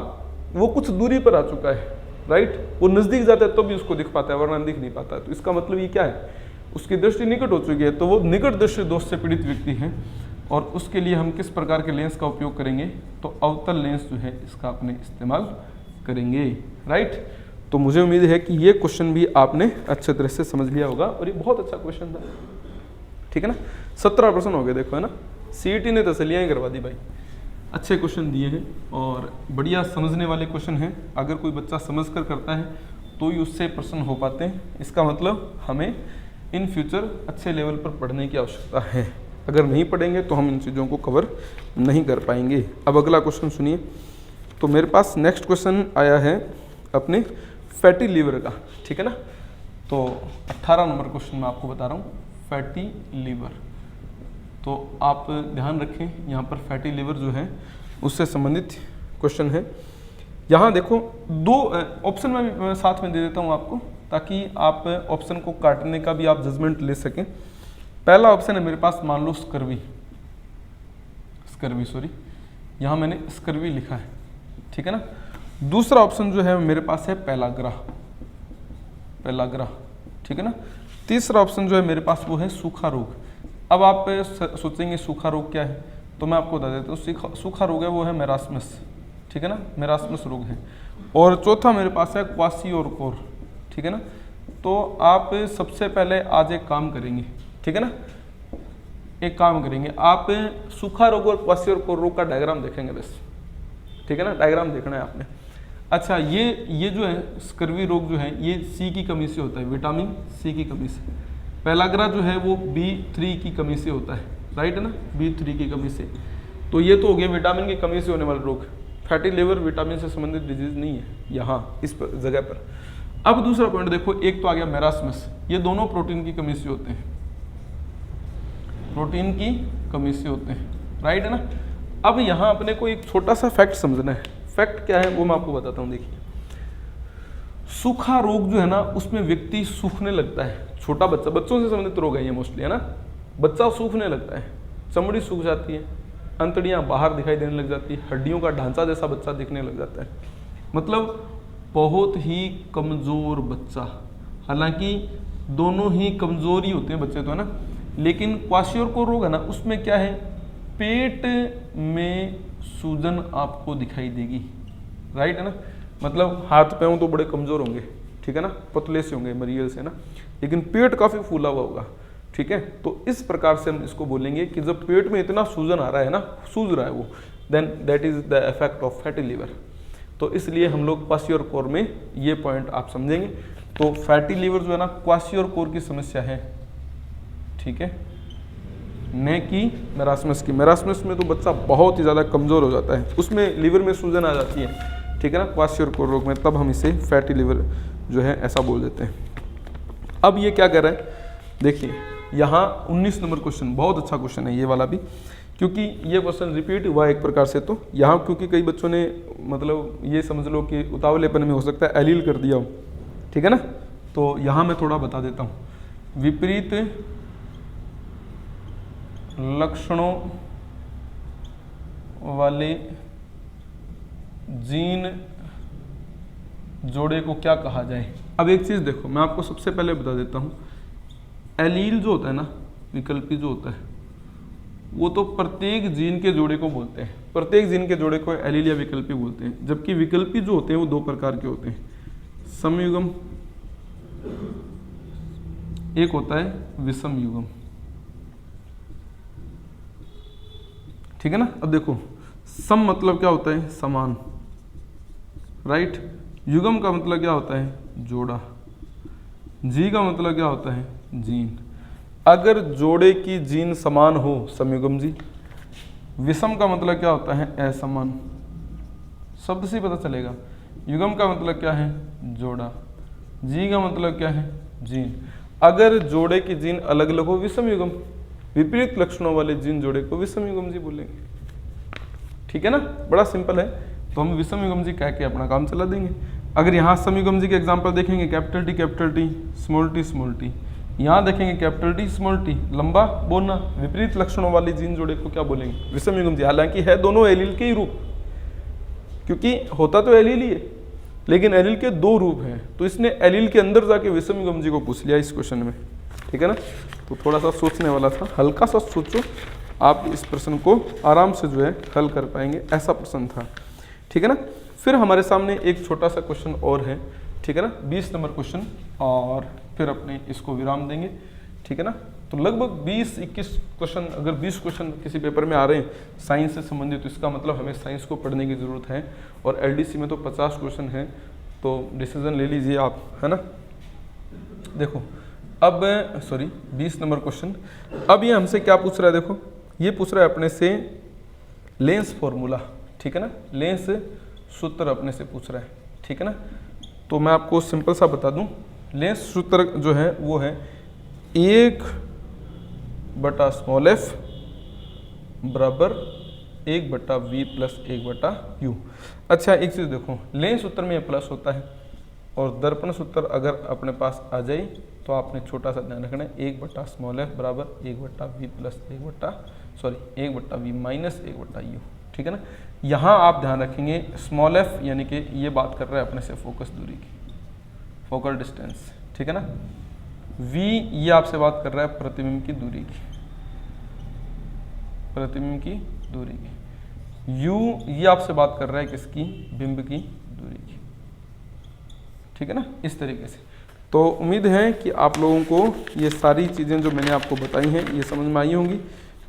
वो कुछ दूरी पर आ चुका है, राइट, वो नज़दीक जाता है तो भी उसको दिख पाता है, वरना दिख नहीं पाता है। तो इसका मतलब ये क्या है, उसकी दृष्टि निकट हो चुकी है, तो वो निकट दृष्टि दोष से पीड़ित व्यक्ति है। और उसके लिए हम किस प्रकार के लेंस का उपयोग करेंगे, तो अवतल लेंस जो है इसका अपने इस्तेमाल करेंगे, राइट। तो मुझे उम्मीद है कि ये क्वेश्चन भी आपने अच्छे तरह से समझ लिया होगा, और ये बहुत अच्छा क्वेश्चन था, ठीक है ना। 17 प्रश्न हो गए, देखो है ना, सीईटी ने तसल्लियाँ ही करवा दी भाई, अच्छे क्वेश्चन दिए हैं और बढ़िया समझने वाले क्वेश्चन हैं। अगर कोई बच्चा समझ कर करता है तो ही उससे प्रश्न हो पाते हैं। इसका मतलब हमें इन फ्यूचर अच्छे लेवल पर पढ़ने की आवश्यकता है, अगर नहीं पढ़ेंगे तो हम इन चीज़ों को कवर नहीं कर पाएंगे। अब अगला क्वेश्चन सुनिए। तो मेरे पास नेक्स्ट क्वेश्चन आया है अपने फैटी लीवर का, ठीक है ना। तो 18 नंबर क्वेश्चन मैं आपको बता रहा हूँ, फैटी लीवर। तो आप ध्यान रखें, यहाँ पर फैटी लीवर जो है उससे संबंधित क्वेश्चन है। यहाँ देखो दो ऑप्शन मैं साथ में दे देता हूँ आपको, ताकि आप ऑप्शन को काटने का भी आप जजमेंट ले सकें। पहला ऑप्शन है मेरे पास, मान लो स्कर्वी, सॉरी, यहाँ मैंने स्कर्वी लिखा है, ठीक है ना। दूसरा ऑप्शन जो है मेरे पास है पेलाग्रा, ठीक है ना। तीसरा ऑप्शन जो है मेरे पास वो है सूखा रोग। अब आप सोचेंगे सूखा रोग क्या है, तो मैं आपको बता देता हूँ, सूखा रोग है वो है मेरास्मस, ठीक है ना, मेरास्मस रोग है। और चौथा मेरे पास है क्वासियोरकोर, ठीक है ना। तो आप सबसे पहले आज एक काम करेंगे, ठीक है ना, एक काम करेंगे, आप सूखा रोग और क्वासियोरकोर रोग का डायग्राम देखेंगे बस, ठीक है ना, डायग्राम देखना है आपने। अच्छा, ये जो है स्कर्वी रोग जो है ये सी की कमी से होता है, विटामिन सी की कमी से। पेलाग्रा जो है वो B3 की कमी से होता है, राइट है ना, B3 की कमी से। तो ये तो हो गया विटामिन की कमी से होने वाला रोग। फैटी लिवर विटामिन से संबंधित डिजीज नहीं है यहाँ इस जगह पर। अब दूसरा पॉइंट देखो, एक तो आ गया मेरास्मस, ये दोनों प्रोटीन की कमी से होते हैं, प्रोटीन की कमी से होते हैं, राइट है ना। अब यहाँ अपने को एक छोटा सा फैक्ट समझना है। फैक्ट क्या है वो मैं आपको बताता हूँ। देखिए, सूखा रोग जो है ना उसमें व्यक्ति सूखने लगता है, छोटा बच्चा, बच्चों से संबंधित रोग है ये मोस्टली, है ना। बच्चा सूखने लगता है, चमड़ी सूख जाती है, अंतड़ियाँ बाहर दिखाई देने लग जाती है, हड्डियों का ढांचा जैसा बच्चा दिखने लग जाता है, मतलब बहुत ही कमज़ोर बच्चा। हालांकि दोनों ही कमज़ोर ही होते हैं बच्चे तो, है ना। लेकिन क्वासियोरकोर रोग है ना, उसमें क्या है, पेट में सूजन आपको दिखाई देगी, राइट है ना। मतलब हाथ पैरों तो बड़े कमज़ोर होंगे, ठीक है ना, पतले से होंगे, मरीज से ना, लेकिन पेट काफ़ी फूला हुआ होगा, ठीक है। तो इस प्रकार से हम इसको बोलेंगे कि जब पेट में इतना सूजन आ रहा है ना, सूज रहा है वो, then that is the effect of fatty liver. तो इसलिए हम लोग क्वासियोरकोर में ये पॉइंट आप समझेंगे। तो फैटी लिवर जो है ना क्वासियोरकोर की समस्या है, ठीक है, न कि मेरास्मस की। मेरास्मस में तो बच्चा बहुत ही ज़्यादा कमज़ोर हो जाता है, उसमें लिवर में सूजन आ जाती है, ठीक है ना, क्वासियोरकोर रोग में, तब हम इसे फैटी लिवर जो है ऐसा बोल देते हैं। अब ये क्या कर रहा है, देखिए यहाँ 19 नंबर क्वेश्चन, बहुत अच्छा क्वेश्चन है ये वाला भी, क्योंकि ये क्वेश्चन रिपीट हुआ एक प्रकार से। तो यहाँ क्योंकि कई बच्चों ने मतलब ये समझ लो कि उतावलेपन में हो सकता है एलील कर दिया हो, ठीक है ना। तो यहाँ मैं थोड़ा बता देता हूँ, विपरीत लक्षणों वाले जीन जोड़े को क्या कहा जाए। अब एक चीज़ देखो, मैं आपको सबसे पहले बता देता हूँ, एलील जो होता है ना, विकल्पी जो होता है, वो तो प्रत्येक जीन के जोड़े को बोलते हैं, प्रत्येक जीन के जोड़े को एलील या विकल्पी बोलते हैं। जबकि विकल्पी जो होते हैं वो दो प्रकार के होते हैं, समयुग्म, एक होता है विषम युग्म, ठीक है ना। अब देखो, सम मतलब क्या होता है, समान, राइट। युग्म का मतलब क्या होता है, जोड़ा। जी का मतलब क्या होता है, जीन। अगर जोड़े की जीन समान हो, समयुग्म जी। विषम का मतलब क्या होता है, असमान। शब्द से पता चलेगा। युग्म का मतलब क्या है, जोड़ा। जी का मतलब क्या है, जीन। अगर जोड़े की जीन अलग अलग हो, विषम युग्म। विपरीत लक्षणों वाले जीन जोड़े को विषम युग्म जी बोलेंगे, ठीक है ना। बड़ा सिंपल है, तो हम विषम युग्म जी कह के अपना काम चला देंगे। अगर यहाँ समयुग्म जी के एग्जाम्पल देखेंगे, कैपिटल टी, स्मॉल टी, यहाँ देखेंगे कैपिटल टी, स्मॉल टी, लंबा बोलना, विपरीत लक्षणों वाली जीन जोड़े को क्या बोलेंगे, विषम युग्म जी। हालांकि है दोनों एलील के ही रूप, क्योंकि होता तो एलील ही है, लेकिन एलील के 2 रूप हैं, तो इसने एलील के अंदर जाके विषम युग्म जी को पूछ लिया इस क्वेश्चन में, ठीक है ना। तो थोड़ा सा सोचने वाला था, हल्का सा सोचो, आप इस प्रश्न को आराम से जो है हल कर पाएंगे, ऐसा प्रश्न था, ठीक है ना। फिर हमारे सामने एक छोटा सा क्वेश्चन और है, ठीक है ना, 20 नंबर क्वेश्चन, और फिर अपने इसको विराम देंगे, ठीक है ना। तो लगभग 20-21 क्वेश्चन, अगर 20 क्वेश्चन किसी पेपर में आ रहे हैं साइंस से संबंधित, तो इसका मतलब हमें साइंस को पढ़ने की ज़रूरत है। और एलडीसी में तो 50 क्वेश्चन हैं, तो डिसीजन ले लीजिए आप, है ना। देखो अब 20 नंबर क्वेश्चन, अब ये हमसे क्या पूछ रहा है, देखो ये पूछ रहा है अपने से लेंस फॉर्मूला, ठीक है ना, लेंस सूत्र अपने से पूछ रहा है, ठीक है ना। तो मैं आपको सिंपल सा बता दूं, लेंस सूत्र जो है वो है 1/f बराबर 1/v प्लस 1/u। अच्छा एक चीज़ देखो, लेंस सूत्र में ये प्लस होता है, और दर्पण सूत्र अगर अपने पास आ जाए तो आपने छोटा सा ध्यान रखना है, 1/f बराबर 1/v plus 1/v minus 1/u, ठीक है ना। यहाँ आप ध्यान रखेंगे स्मॉल f यानी कि ये बात कर रहा है अपने से फोकस दूरी की, फोकल डिस्टेंस, ठीक है ना। v ये आपसे बात कर रहा है प्रतिबिंब की दूरी की, प्रतिबिंब की दूरी की। u ये आपसे बात कर रहा है किसकी, बिंब की दूरी की, ठीक है ना, इस तरीके से। तो उम्मीद है कि आप लोगों को ये सारी चीज़ें जो मैंने आपको बताई हैं ये समझ में आई होंगी।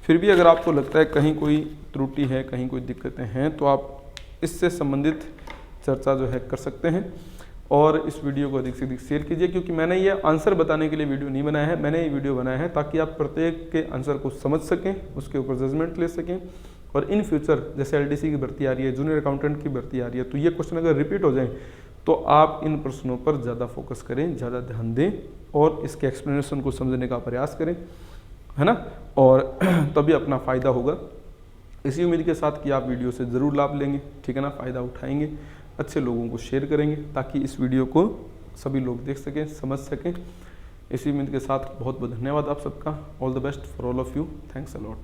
फिर भी अगर आपको लगता है कहीं कोई त्रुटि है, कहीं कोई दिक्कतें हैं, तो आप इससे संबंधित चर्चा जो है कर सकते हैं, और इस वीडियो को अधिक से अधिक शेयर कीजिए, क्योंकि मैंने ये आंसर बताने के लिए वीडियो नहीं बनाया है, मैंने ये वीडियो बनाया है ताकि आप प्रत्येक के आंसर को समझ सकें, उसके ऊपर जजमेंट ले सकें, और इन फ्यूचर जैसे एलडीसी की भर्ती आ रही है, जूनियर अकाउंटेंट की भर्ती आ रही है, तो ये क्वेश्चन अगर रिपीट हो जाए तो आप इन प्रश्नों पर ज़्यादा फोकस करें, ज़्यादा ध्यान दें, और इसके एक्सप्लेनेशन को समझने का प्रयास करें, है ना, और तभी अपना फ़ायदा होगा। इसी उम्मीद के साथ कि आप वीडियो से ज़रूर लाभ लेंगे, ठीक है ना, फ़ायदा उठाएंगे, अच्छे लोगों को शेयर करेंगे ताकि इस वीडियो को सभी लोग देख सकें, समझ सकें। इसी उम्मीद के साथ बहुत बहुत धन्यवाद आप सबका। All the best for all of you, thanks a lot.